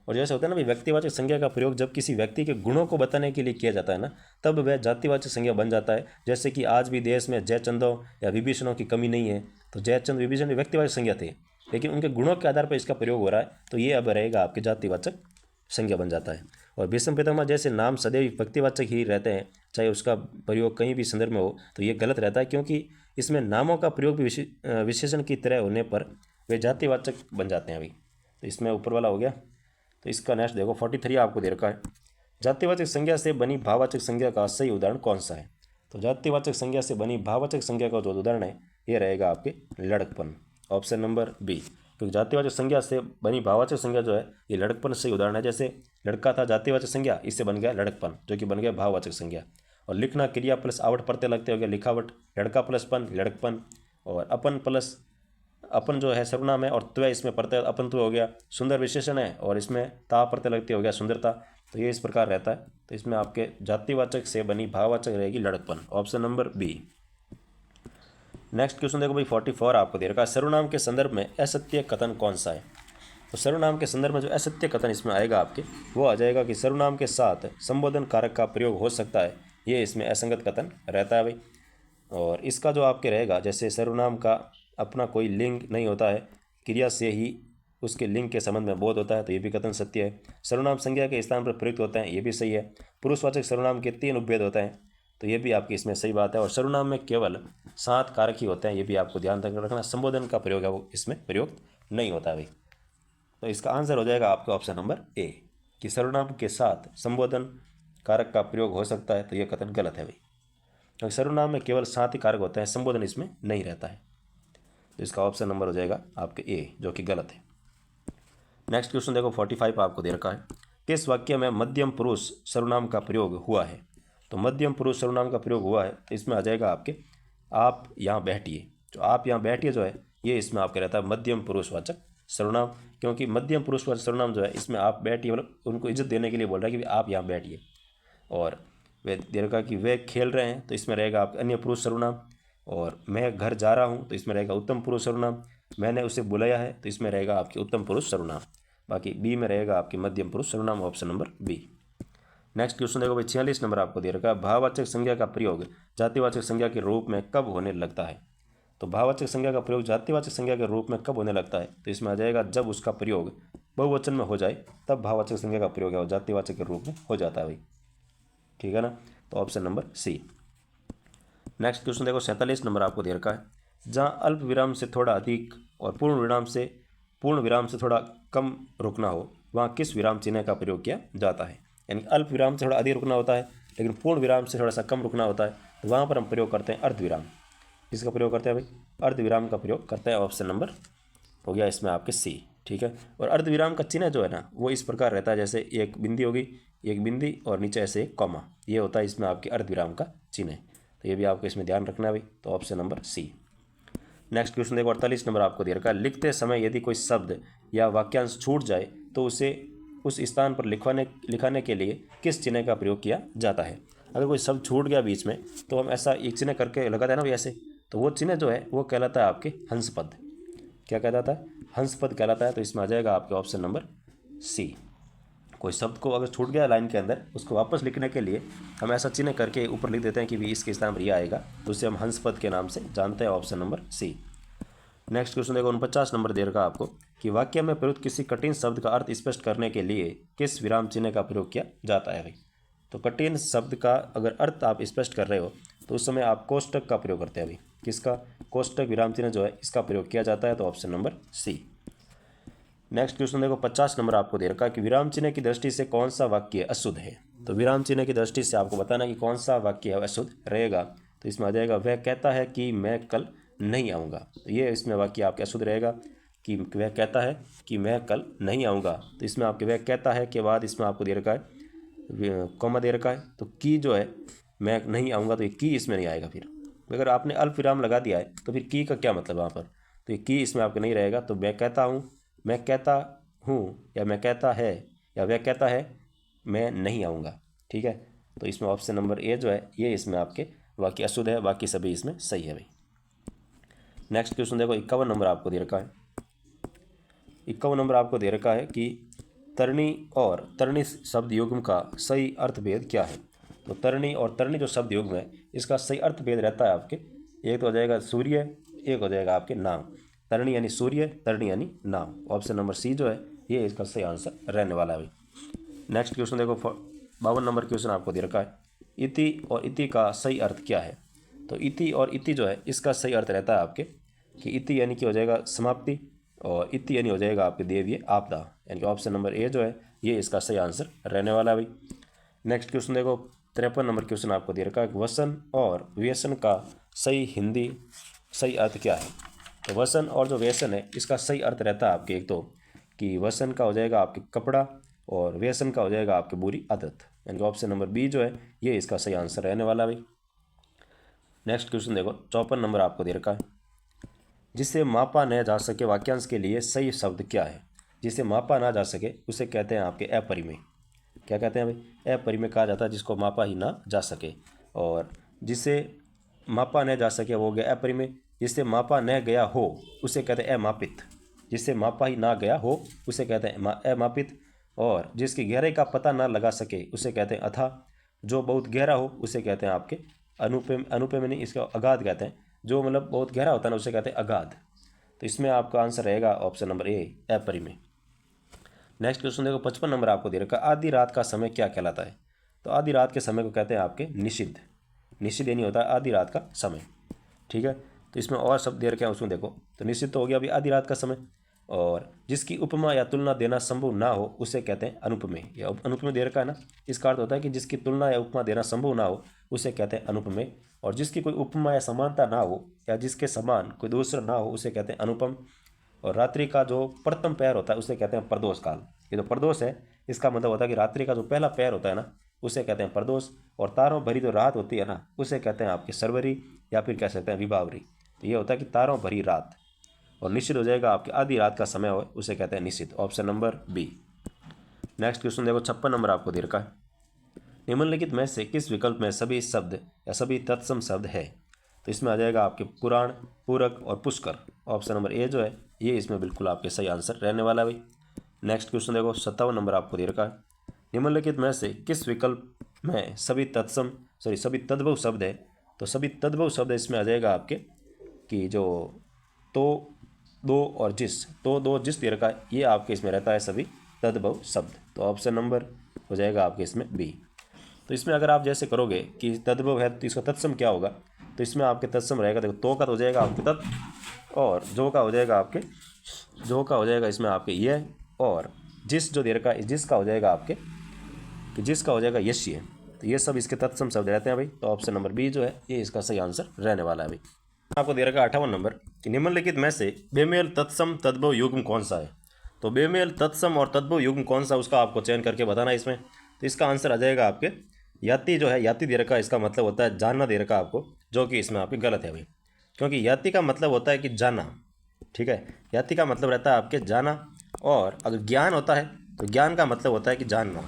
और जैसे होता है ना भाई व्यक्तिवाचक संज्ञा का प्रयोग जब किसी व्यक्ति के गुणों को बताने के लिए किया जाता है ना, तब वह जातिवाचक संज्ञा बन जाता है। जैसे कि आज भी देश में जयचंदों या विभीषणों की कमी नहीं है, तो जयचंद विभीषण व्यक्तिवाचक संज्ञा थे, लेकिन उनके गुणों के आधार पर इसका प्रयोग हो रहा है, तो ये अब रहेगा आपके जातिवाचक संज्ञा बन जाता है। और भीष्म पितामह जैसे नाम सदैव व्यक्तिवाचक ही रहते हैं चाहे उसका प्रयोग कहीं भी संदर्भ में हो, तो ये गलत रहता है, क्योंकि इसमें नामों का प्रयोग भी विशेषण की तरह होने पर वे जातिवाचक बन जाते हैं अभी। तो इसमें ऊपर वाला हो गया। तो इसका नेक्स्ट देखो 43 आपको दे रखा है, जातिवाचक संज्ञा से बनी भाववाचक संज्ञा का सही उदाहरण कौन सा है। तो जातिवाचक संज्ञा से बनी भाववाचक संज्ञा का जो उदाहरण है ये रहेगा आपके लड़कपन, ऑप्शन नंबर बी, क्योंकि जातिवाचक संज्ञा से बनी भाववाचक संज्ञा जो है ये लड़कपन सही उदाहरण है। जैसे लड़का था जातिवाचक संज्ञा, इससे बन गया लड़कपन, जो कि बन गया भाववाचक संज्ञा। और लिखना क्रिया प्लस आवट प्रत्यय लगते हो गया लिखावट, लड़का प्लस पन लड़कपन, और अपन प्लस अपन जो है सर्वनाम है और त्वय इसमें प्रत्यय अपन तो हो गया सुंदर विशेषण है, और इसमें ता प्रत्यय लगती हो गया सुंदरता। तो ये इस प्रकार रहता है। तो इसमें आपके जातिवाचक से बनी भाववाचक रहेगी लड़कपन, option number B. Next question देखो भाई 44 आपको दे रखा है, सर्वनाम के संदर्भ में असत्य कथन कौन सा है। तो सर्वनाम के संदर्भ में जो असत्य कथन इसमें आएगा आपके, वो आ जाएगा कि सर्वनाम के साथ संबोधन कारक का प्रयोग हो सकता है, ये इसमें असंगत कथन रहता है भाई। और इसका जो आपके रहेगा, जैसे सर्वनाम का अपना कोई लिंग नहीं होता है, क्रिया से ही उसके लिंग के संबंध में बोध होता है, तो ये भी कथन सत्य है। सर्वनाम संज्ञा के स्थान पर प्रयुक्त होते हैं, ये भी सही है। पुरुषवाचक सर्वनाम के 3 उपभेद होते हैं, तो ये भी आपकी इसमें सही बात है। और सर्वनाम में केवल 7 कारक ही होते हैं, ये भी आपको ध्यान रखना। संबोधन का प्रयोग है वो इसमें प्रयुक्त नहीं होता भाई। तो इसका आंसर हो जाएगा आपका ऑप्शन नंबर ए, कि सर्वनाम के साथ संबोधन कारक का प्रयोग हो सकता है, तो ये कथन गलत है भाई, क्योंकि सर्वनाम में केवल 7 ही कारक होते हैं, संबोधन इसमें नहीं रहता है। तो इसका ऑप्शन नंबर हो जाएगा आपके ए, जो कि गलत है। नेक्स्ट क्वेश्चन देखो 45 आपको दे रखा है, किस वाक्य में मध्यम पुरुष सर्वनाम का प्रयोग हुआ है। तो मध्यम पुरुष सर्वनाम का प्रयोग हुआ है, तो इसमें आ जाएगा आपके आप यहाँ बैठिए। जो आप यहाँ बैठिए जो है, ये इसमें आपके रहता है मध्यम पुरुषवाचक सर्वनाम, क्योंकि मध्यम पुरुषवाचक सर्वनाम जो है इसमें आप बैठिए मतलब उनको इज्जत देने के लिए बोल रहा है कि आप यहाँ बैठिए। और वे दे रखा कि वे खेल रहे हैं, तो इसमें रहेगा आप अन्य पुरुष सर्वनाम। और मैं घर जा रहा हूँ, तो इसमें रहेगा उत्तम पुरुष सर्वनाम। मैंने उसे बुलाया है, तो इसमें रहेगा आपके उत्तम पुरुष सर्वनाम। बाकी बी में रहेगा आपकी मध्यम पुरुष सर्वनाम, option number B. Next question देखो भाई 46 नंबर आपको दे रखा है, भाववाचक संज्ञा का प्रयोग जातिवाचक संज्ञा के रूप में कब होने लगता है। तो भाववाचक संज्ञा का प्रयोग जातिवाचक संज्ञा के रूप में कब होने लगता है, तो इसमें आ जाएगा जब उसका प्रयोग बहुवचन में हो जाए, तब भाववाचक संज्ञा का प्रयोग है वो जातिवाचक के रूप में हो जाता है भाई, ठीक है ना। तो option number C. Next question देखो 47 नंबर आपको दे रखा है, जहाँ अल्प विराम से थोड़ा अधिक और पूर्ण विराम से थोड़ा कम रुकना हो, वहाँ किस विराम चिन्ह का प्रयोग किया जाता है। यानी अल्प विराम से थोड़ा अधिक रुकना होता है, लेकिन पूर्ण विराम से थोड़ा सा कम रुकना होता है, तो वहाँ पर हम प्रयोग करते हैं अर्धविराम। इसका प्रयोग करते हैं भाई, अर्धविराम का प्रयोग करते हैं, ऑप्शन नंबर हो गया इसमें आपके सी, ठीक है। और अर्धविराम का चिन्ह जो है ना, वो इस प्रकार रहता है, जैसे एक बिंदी होगी, एक बिंदी और नीचे ऐसे एक कॉमा, ये होता है इसमें आपके अर्धविराम का चिन्ह। तो ये भी आपको इसमें ध्यान रखना है भाई, तो option number C. Next question देखो 48 नंबर आपको दे रखा है, लिखते समय यदि कोई शब्द या वाक्यांश छूट जाए तो उसे उस स्थान पर लिखाने के लिए किस चिन्ह का प्रयोग किया जाता है। अगर कोई शब्द छूट गया बीच में, तो हम ऐसा एक चिन्ह करके लगाते हैं ना भाई ऐसे, तो वो चिन्ह जो है वो कहलाता है आपके हंसपद। क्या कहलाता है, हंसपद कहलाता है। तो इसमें आ जाएगा आपके ऑप्शन नंबर सी। कोई शब्द को अगर छूट गया लाइन के अंदर, उसको वापस लिखने के लिए हम ऐसा चिन्ह करके ऊपर लिख देते हैं कि भी इसके स्थान पर यह आएगा, तो उसे हम हंसपद के नाम से जानते हैं, option number C. Next question देखो 49 नंबर दे रखा आपको, कि वाक्य में प्रयुक्त किसी कठिन शब्द का अर्थ स्पष्ट करने के लिए किस विराम चिन्ह का प्रयोग किया जाता है भाई। तो कठिन शब्द का अगर अर्थ आप स्पष्ट कर रहे हो, तो उस समय आप कोष्टक का प्रयोग करते हैं भाई। किसका, कोष्टक विराम चिन्ह जो है इसका प्रयोग किया जाता है, तो option number C. Next question देखो 50 नंबर आपको दे रखा है, कि विराम चिन्ह की दृष्टि से कौन सा वाक्य अशुद्ध है। तो विराम चिन्ह की दृष्टि से आपको बताना कि कौन सा वाक्य है अशुद्ध रहेगा। तो इसमें आ जाएगा वह कहता है कि मैं कल नहीं आऊँगा, तो ये इसमें वाक्य आपके अशुद्ध रहेगा, कि वह कहता है कि मैं कल नहीं आऊँगा। तो इसमें आपके वह कहता है के बाद इसमें आपको दे रखा है कॉमा दे रखा है, तो की जो है मैं नहीं आऊँगा, तो ये की इसमें नहीं आएगा। फिर अगर आपने अल्प विराम लगा दिया है, तो फिर की का क्या मतलब वहाँ पर, तो ये की इसमें आपके नहीं रहेगा। तो मैं कहता हूँ, मैं कहता हूँ, या मैं कहता है, या वह कहता है मैं नहीं आऊँगा, ठीक है। तो इसमें ऑप्शन नंबर ए जो है ये इसमें आपके वाक्य अशुद्ध है, बाकी सभी इसमें सही है भाई। नेक्स्ट क्वेश्चन देखो 51 नंबर आपको दे रखा है, 51 नंबर आपको दे रखा है कि तरणी और तरणी शब्द युग्म का सही अर्थभेद क्या है। तो तरणी और तरणी जो शब्द युग्म है, इसका सही अर्थभेद रहता है आपके, एक तो हो जाएगा सूर्य, एक हो जाएगा आपके नाम। तरणी यानी सूर्य, तरणी यानी नाम, ऑप्शन नंबर सी जो है ये इसका सही आंसर रहने वाला है भाई। नेक्स्ट क्वेश्चन देखो 52 नंबर क्वेश्चन आपको दे रखा है, इति और इति का सही अर्थ क्या है। तो इति और इति जो है इसका सही अर्थ रहता है आपके, कि इति यानी कि हो जाएगा समाप्ति, और इति यानी हो जाएगा आपके देवीय आपदा, यानी कि ऑप्शन नंबर ए जो है ये इसका सही आंसर रहने वाला है भाई। नेक्स्ट क्वेश्चन देखो 53 नंबर क्वेश्चन आपको दे रखा है, वसन और व्यसन का सही हिंदी सही अर्थ क्या है। तो वसन और जो व्यसन है इसका सही अर्थ रहता है आपके एक तो कि वसन का हो जाएगा आपके कपड़ा और व्यसन का हो जाएगा आपकी बुरी आदत, यानी कि ऑप्शन नंबर बी जो है ये इसका सही आंसर रहने वाला भाई। नेक्स्ट क्वेश्चन देखो 54 नंबर आपको दे रखा है, जिसे मापा न जा सके वाक्यांश के लिए सही शब्द क्या है। जिसे मापा ना जा सके उसे कहते हैं आपके अपरिमेय। क्या कहते हैं भाई? अपरिमेय कहा जाता है जिसको मापा ही ना जा सके। और जिसे मापा न जा सके वो हो गया अपरिमेय। जिसे मापा न गया हो उसे कहते हैं अमापित। जिसे मापा ही ना गया हो उसे कहते हैं अमापित। और जिसकी गहराई का पता ना लगा सके उसे कहते हैं अथाह। जो बहुत गहरा हो उसे कहते हैं आपके अनुपम नहीं, इसको अगाध कहते हैं। जो मतलब बहुत गहरा होता है ना उसे कहते हैं अगाध। तो इसमें आपका आंसर रहेगा ऑप्शन नंबर ए अपरिमेय। नेक्स्ट क्वेश्चन देखो 55 नंबर आपको दे रखा, आधी रात का समय क्या कहलाता है। तो आधी रात के समय को कहते हैं आपके निषिद्ध। निषिद्ध नहीं होता आधी रात का समय, ठीक है। तो इसमें और शब्द दे रखे हैं उसमें देखो, तो निषिद्ध तो हो गया अभी आधी रात का समय। और जिसकी उपमा या तुलना देना संभव ना हो उसे कहते हैं अनुपमेय। या अनुपमेय दे रखा है ना, इसका अर्थ होता है कि जिसकी तुलना या उपमा देना संभव ना हो उसे कहते हैं अनुपमेय। और जिसकी कोई उपमा या समानता ना हो या जिसके समान कोई दूसरा ना हो उसे कहते हैं अनुपम। और रात्रि का जो प्रथम पैर होता है उसे कहते हैं प्रदोष काल। ये जो प्रदोष है इसका मतलब होता है कि रात्रि का जो पहला पैर होता है ना उसे कहते हैं प्रदोष। और तारों भरी जो रात होती है ना उसे कहते हैं आपके सरवरी या फिर कह सकते हैं विभावरी। तो ये होता है कि तारों भरी रात। और निश्चित हो जाएगा आपकी आधी रात का समय हो उसे कहते हैं निश्चित, option number B. Next question देखो 56 नंबर आपको दे रखा है, निम्नलिखित में से किस विकल्प में सभी शब्द या सभी तत्सम शब्द है। तो इसमें आ जाएगा आपके पुराण, पूरक और पुष्कर। ऑप्शन नंबर ए जो है ये इसमें बिल्कुल आपके सही आंसर रहने वाला है भाई। नेक्स्ट क्वेश्चन देखो 57 नंबर आपको दे रखा है, निम्नलिखित में से किस विकल्प में सभी सभी तद्भव शब्द है। तो सभी तद्भव शब्द इसमें आ जाएगा आपके कि जो तो, दो और जिस, तो दो जिस दे रखा है ये आपके इसमें रहता है सभी तद्भव शब्द। तो ऑप्शन नंबर हो जाएगा आपके इसमें बी। तो इसमें अगर आप जैसे करोगे कि तद्भव है तो इसका तत्सम क्या होगा, तो इसमें आपके तत्सम रहेगा, देखो तो का तो हो जाएगा आपके तत्, और जो का हो जाएगा आपके जो का हो जाएगा इसमें आपके ये, और जिस जो दे रखा है जिसका हो जाएगा आपके कि जिसका हो जाएगा यश्य। तो ये सब इसके तत्सम शब्द रहते हैं भाई। तो ऑप्शन नंबर बी जो है ये इसका सही आंसर रहने वाला है भाई। आपको दे रखा 58 नंबर कि निम्नलिखित में से बेमेल तत्सम तद्भव युग्म कौन सा है। तो बेमेल तत्सम और तद्भव युग्म कौन सा उसका आपको चयन करके बताना है इसमें। तो इसका आंसर आ जाएगा आपके याति जो है, याति दे रखा है इसका मतलब होता है जानना दे रखा आपको, जो कि इसमें आपके गलत है भाई। क्योंकि याति का मतलब होता है कि जाना, ठीक है। याति का मतलब रहता है आपके जाना, और अगर ज्ञान होता है तो ज्ञान का मतलब होता है कि जानना।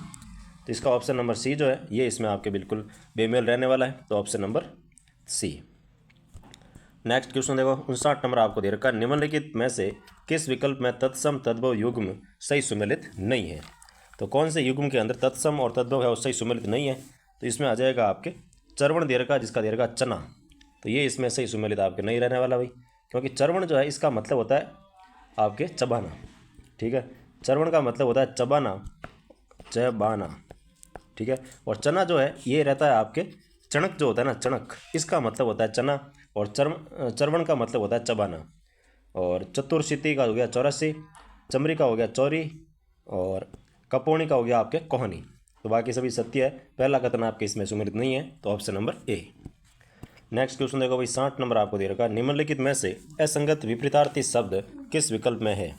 तो इसका ऑप्शन नंबर सी जो है ये इसमें आपके बिल्कुल बेमेल रहने वाला है। तो option number C. Next question देखो 59 नंबर आपको दे रखा है, निम्नलिखित में से किस विकल्प में तत्सम तद्भव युग्म सही सुमेलित नहीं है। तो कौन से युग्म के अंदर तत्सम और तद्भव है वो सही सुमेलित नहीं है। तो इसमें आ जाएगा आपके चर्वण दे रखा जिसका दे रखा चना। तो ये इसमें सही सुमेलित आपके नहीं रहने वाला भाई, क्योंकि चर्वण जो है इसका मतलब होता है आपके चबाना, ठीक है। चर्वण का मतलब होता है चबाना, चबाना, ठीक है। और चना जो है ये रहता है आपके चणक जो होता है ना, चणक इसका मतलब होता है चना, और चर्वण का मतलब होता है चबाना। और चतुर्शीति का हो गया 84, चमरी का हो गया चौरी, और कपोणी का हो गया आपके कोहनी। तो बाकी सभी सत्य है, पहला कथन आपके इसमें सुमेलित नहीं है। तो ऑप्शन नंबर ए। नेक्स्ट क्वेश्चन देखो भाई 60 नंबर आपको दे रखा है, निम्नलिखित में से असंगत विपरीतार्थी शब्द किस विकल्प में है।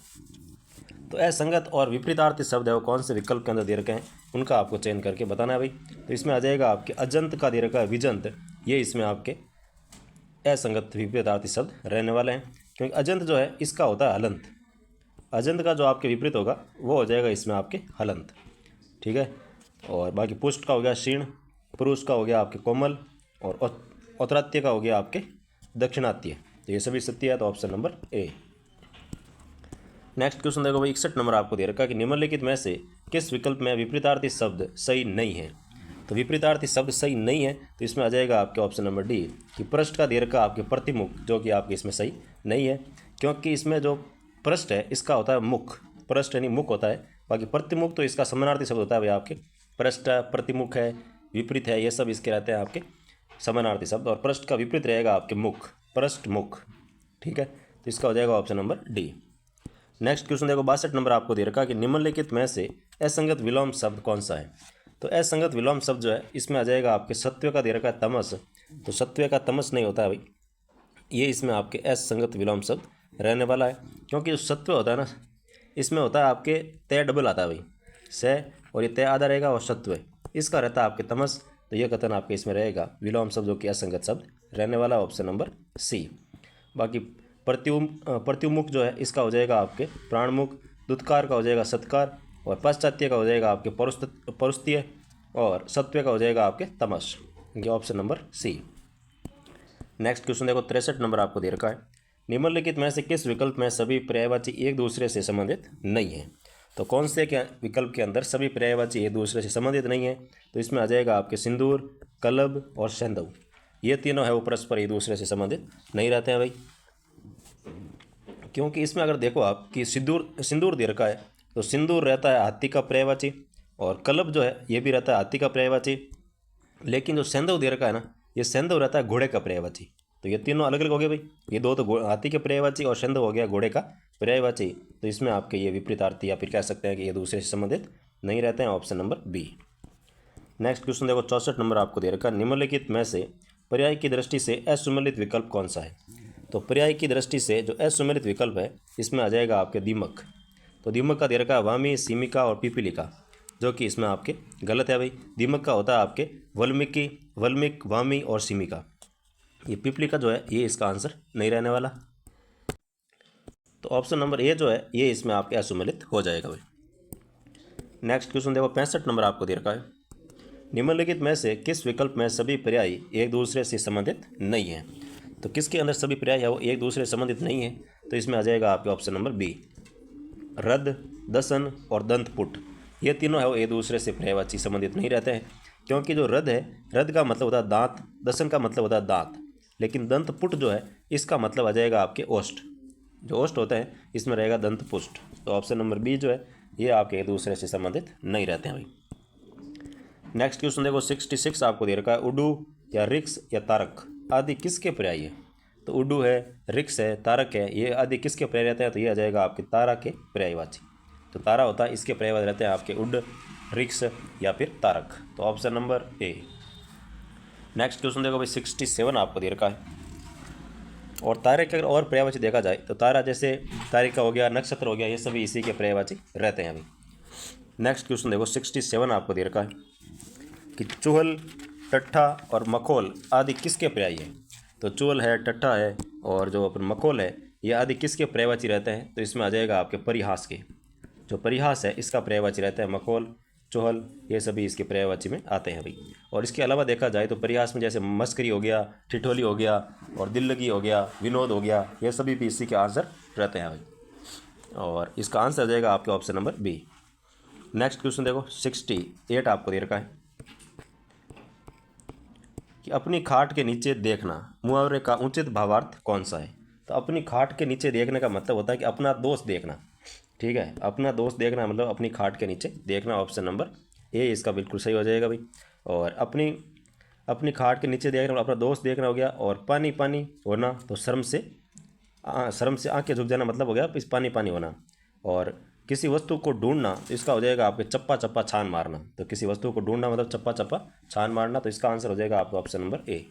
तो असंगत और विपरीतार्थी शब्द है वो कौन से विकल्प के अंदर दे रखे हैं उनका आपको चयन करके बताना है भाई। तो इसमें आ जाएगा आपके अजंत का दे रखा है विजंत, ये इसमें आपके असंगत विपरीतार्थी शब्द रहने वाले हैं। क्योंकि अजंत जो है इसका होता है हलंत, अजंत का जो आपके विपरीत होगा वो हो जाएगा इसमें आपके हलंत, ठीक है। और बाकी पुष्ट का हो गया शीर्ण, पुरुष का हो गया आपके कोमल, और औत्रात्य का हो गया आपके दक्षिणात्य। तो ये सभी सत्य है। तो ऑप्शन नंबर ए। नेक्स्ट क्वेश्चन देखो भाई 61 नंबर आपको दे रखा है कि निम्नलिखित में से किस विकल्प में विपरीतार्थी शब्द सही नहीं है। तो विपरीतार्थी शब्द सही नहीं है तो इसमें आ जाएगा आपके ऑप्शन नंबर डी कि पृष्ठ का दे रखा आपके प्रतिमुख, जो कि आपके इसमें सही नहीं है। क्योंकि इसमें जो पृष्ठ है इसका होता है मुख, पृष्ठ यानी मुख होता है। बाकी प्रतिमुख तो इसका समानार्थी शब्द होता है भाई आपके, पृष्ठ प्रतिमुख है, विपरीत है, ये सब इसके रहते हैं आपके समानार्थी शब्द। और पृष्ठ का विपरीत रहेगा आपके मुख, पृष्ठ मुख, ठीक है। तो इसका हो जाएगा option number D. Next question देखो 62 नंबर आपको दे रखा कि निम्नलिखित में से असंगत विलोम शब्द कौन सा है। तो असंगत विलोम शब्द जो है इसमें आ जाएगा आपके सत्व का दे रखा है तमस। तो सत्व का तमस नहीं होता है भाई, ये इसमें आपके असंगत विलोम शब्द रहने वाला है, क्योंकि जो सत्व होता है ना, इसमें होता है आपके तय डबल आता है भाई, से और ये तय आधा रहेगा, और सत्व इसका रहता है आपके तमस। तो ये कथन आपके इसमें रहेगा विलोम शब्द जो कि असंगत शब्द रहने वाला, ऑप्शन नंबर सी। बाकी प्रत्युमुख जो है इसका हो जाएगा आपके प्राणमुख, दुत्कार का हो जाएगा सत्कार, और पाश्चात्य का हो जाएगा आपके परुस्तीय, और सत्व का हो जाएगा आपके तमस। ये option number C. Next question देखो 63 नंबर आपको दे रखा है, निम्नलिखित में से किस विकल्प में सभी पर्यायवाची एक दूसरे से संबंधित नहीं है। तो कौन से क्या विकल्प के अंदर सभी पर्यायवाची एक दूसरे से संबंधित नहीं है। तो इसमें आ जाएगा आपके सिंदूर, कलब और सेंधव, ये तीनों है वो परस्पर एक दूसरे से संबंधित नहीं रहते हैं भाई। क्योंकि इसमें अगर देखो आप कि सिंदूर दे रखा है, तो सिंदूर रहता है हाथी का पर्यायवाची, और कलब जो है ये भी रहता है हाथी का पर्यायवाची। लेकिन जो सेंधव दे रखा है ना, ये सेंधव रहता है घोड़े का पर्यायवाची। तो ये तीनों अलग अलग हो गए भाई, ये दो तो हाथी के पर्यायवाची और सेंधव हो गया घोड़े का पर्यायवाची। तो इसमें आपके ये विपरीतार्थी या फिर कह सकते हैं कि ये दूसरे से संबंधित नहीं रहते हैं, option number B. Next question देखो 64 नंबर आपको दे रखा है, निम्नलिखित में से पर्याय की दृष्टि से असुमेलित विकल्प कौन सा है। तो पर्याय की दृष्टि से जो असुमेलित विकल्प है इसमें आ जाएगा आपके दीमक। तो दीमक का दे रखा है वामी, सीमिका और पिपीलिका, जो कि इसमें आपके गलत है भाई। दीमक का होता है आपके वल्मीकि, वल्मीक, वामी और सीमिका। ये पिपलिका जो है ये इसका आंसर नहीं रहने वाला। तो ऑप्शन नंबर ए जो है ये इसमें आपके असुमेलित हो जाएगा भाई। नेक्स्ट क्वेश्चन देखो 65 नंबर आपको दे रखा है, निम्नलिखित में से किस विकल्प में सभी पर्याय एक दूसरे से संबंधित नहीं है। तो किसके अंदर सभी पर्याय है वो एक दूसरे से संबंधित नहीं है। तो इसमें आ जाएगा आपके ऑप्शन नंबर बी, रद, दसन और दंतपुट, ये तीनों है वो एक दूसरे से पर्यायवाची संबंधित नहीं रहते हैं। क्योंकि जो रद है, रद का मतलब होता है दांत, दसन का मतलब होता है दांत, लेकिन दंतपुट जो है इसका मतलब आ जाएगा आपके ओष्ठ, जो ओष्ठ होता है इसमें रहेगा दंतपुष्ट। तो ऑप्शन नंबर बी जो है ये आपके एक दूसरे से संबंधित नहीं रहते हैं भाई। नेक्स्ट क्वेश्चन देखो 66 आपको दे रखा है, उडू या रिक्स या तारक आदि किसके पर्याय है। तो उडू है, रिक्स है, तारक है, ये आदि किसके पर्याय रहते हैं। तो ये आ जाएगा आपके तारा के पर्यायवाची। तो तारा होता है इसके पर्यायवाची रहते हैं आपके उड, रिक्स या फिर तारक। तो ऑप्शन नंबर ए। नेक्स्ट क्वेश्चन देखो भाई 67 आपको दे रखा है, और तारे के अगर और पर्यायवाची देखा जाए तो तारा जैसे तारिका हो गया, नक्षत्र हो गया, ये सभी इसी के पर्यायवाची रहते हैं अभी। नेक्स्ट क्वेश्चन देखो 67 आपको दे रखा है कि चूहल, टट्ठा और मखोल आदि किसके पर्याय है। तो चूहल है, टट्ठा है और जो अपन मखोल है ये आदि किसके पर्यायवाची रहते हैं। तो इसमें आ जाएगा आपके परिहास के, जो परिहास है इसका पर्यायवाची रहता है मखोल, चोहल, ये सभी इसके पर्यायवाची में आते हैं भाई। और इसके अलावा देखा जाए तो परिहास में जैसे मस्करी हो गया, ठिठोली हो गया और दिल्लगी हो गया, विनोद हो गया, ये सभी भी इसी के आंसर रहते हैं भाई। और इसका आंसर आ जाएगा आपके option number B. Next question देखो 68 आपको दे रखा है कि अपनी खाट के नीचे देखना मुहावरे का उचित भावार्थ कौन सा है। तो अपनी खाट के नीचे देखने का मतलब होता है कि अपना दोस्त देखना, ठीक है, अपना दोस्त देखना मतलब अपनी खाट के नीचे देखना, ऑप्शन नंबर ए इसका बिल्कुल सही हो जाएगा भाई। और अपनी खाट के नीचे देखना अपना दोस्त देखना हो गया। और पानी पानी होना तो शर्म से आंखें झुक जाना मतलब हो गया इस पानी पानी होना। और किसी वस्तु को ढूंढना तो इसका हो जाएगा आपके चप्पा चप्पा छान मारना। तो किसी वस्तु को ढूंढना मतलब चप्पा चप्पा छान मारना, तो इसका आंसर हो जाएगा आपका ऑप्शन नंबर ए।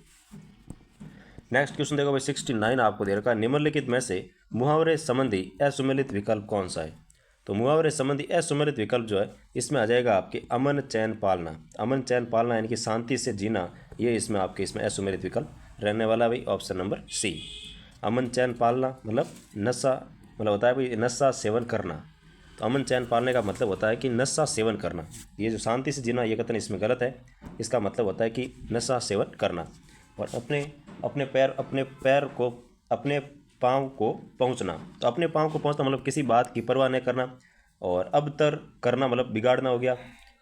नेक्स्ट क्वेश्चन देखो भाई 69 आपको दे रखा है, निम्नलिखित में से मुहावरे संबंधी असुमेलित विकल्प कौन सा है। तो मुहावरे संबंधी असुमेलित विकल्प जो है इसमें आ जाएगा आपके अमन चैन पालना। अमन चैन पालना यानी कि शांति से जीना, ये इसमें आपके इसमें असुमेलित विकल्प रहने वाला भाई, ऑप्शन नंबर सी। अमन चैन पालना मतलब नशा, मतलब होता है भाई नशा सेवन करना। तो अमन चैन पालने का मतलब होता है कि नशा सेवन करना। ये जो शांति से जीना ये कथन इसमें गलत है, इसका मतलब होता है कि नशा सेवन करना। और अपने पाँव को पहुंचना, तो अपने पाँव को पहुंचना मतलब किसी बात की परवाह नहीं करना। और अबतर करना मतलब बिगाड़ना हो गया।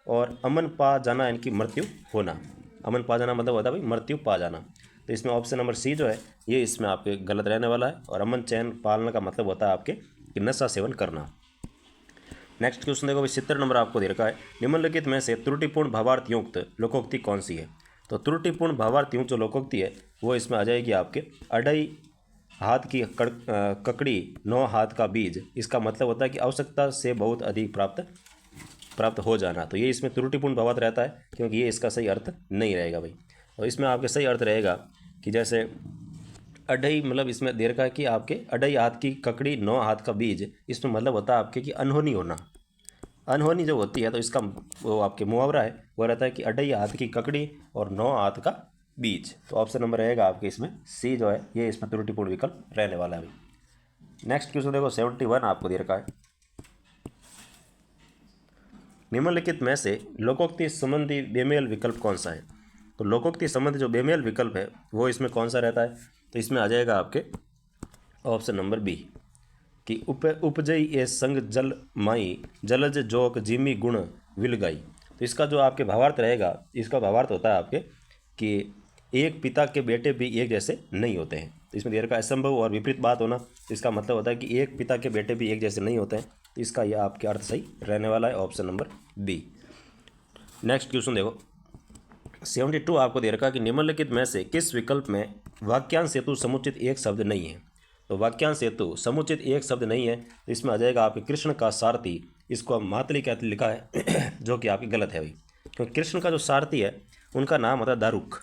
और अमन पा जाना यानी कि मृत्यु होना। अमन पा जाना मतलब होता है भाई मृत्यु पा जाना। तो इसमें ऑप्शन नंबर सी जो है ये इसमें आपके गलत रहने वाला है। और अमन चैन पालना का मतलब होता है आपके कि नशा सेवन करना। नेक्स्ट क्वेश्चन देखो भाई 70 नंबर आपको दे रखा है, निम्नलिखित में से त्रुटिपूर्ण भावार्थ युक्त लोकोक्ति कौन सी है। तो त्रुटिपूर्ण भावार्थ युक्त जो लोकोक्ति है वो इसमें आ जाएगी आपके अढ़ाई हाथ की ककड़ी 9 हाथ का बीज। इसका मतलब होता है कि आवश्यकता से बहुत अधिक प्राप्त हो जाना। तो ये इसमें त्रुटिपूर्ण भावार्थ रहता है क्योंकि ये इसका सही अर्थ नहीं रहेगा भाई। और इसमें आपके सही अर्थ रहेगा कि जैसे अढ़ाई मतलब इसमें दे रखा है कि आपके अढ़ाई हाथ की ककड़ी 9 हाथ का बीज, इसमें मतलब होता है आपके कि अनहोनी होना। अनहोनी जो होती है तो इसका वो आपके मुहावरा है वो रहता है कि अढ़ाई हाथ की ककड़ी और 9 हाथ का बीज। तो ऑप्शन नंबर रहेगा आपके इसमें सी जो है ये इसमें त्रुटिपूर्ण विकल्प रहने वाला है अभी। नेक्स्ट क्वेश्चन देखो 71 आपको दे रखा है, निम्नलिखित में से लोकोक्ति संबंधी बेमेल विकल्प कौन सा है। तो लोकोक्ति संबंधी जो बेमेल विकल्प है वो इसमें कौन सा रहता है, तो इसमें आ जाएगा आपके ऑप्शन नंबर बी कि उपजई ए संग जल माई जलज जोक जिमी गुण विलगाई। तो इसका जो आपके भावार्थ रहेगा, इसका भावार्थ होता है आपके कि एक पिता के बेटे भी एक जैसे नहीं होते हैं। तो इसमें देर का असंभव और विपरीत बात होना, तो इसका मतलब होता है कि एक पिता के बेटे भी एक जैसे नहीं होते हैं। तो इसका यह आपके अर्थ सही रहने वाला है, option number B. Next question देखो 72 आपको दे रखा कि निम्नलिखित में से किस विकल्प में वाक्यांश हेतु समुचित एक शब्द नहीं है। तो वाक्यांश हेतु समुचित एक शब्द नहीं है, तो इसमें आ जाएगा आपके कृष्ण का सारथी, इसको मातली कहते लिखा है जो कि आपकी गलत है भाई, क्योंकि कृष्ण का जो सारथी है उनका नाम होता है दारुक।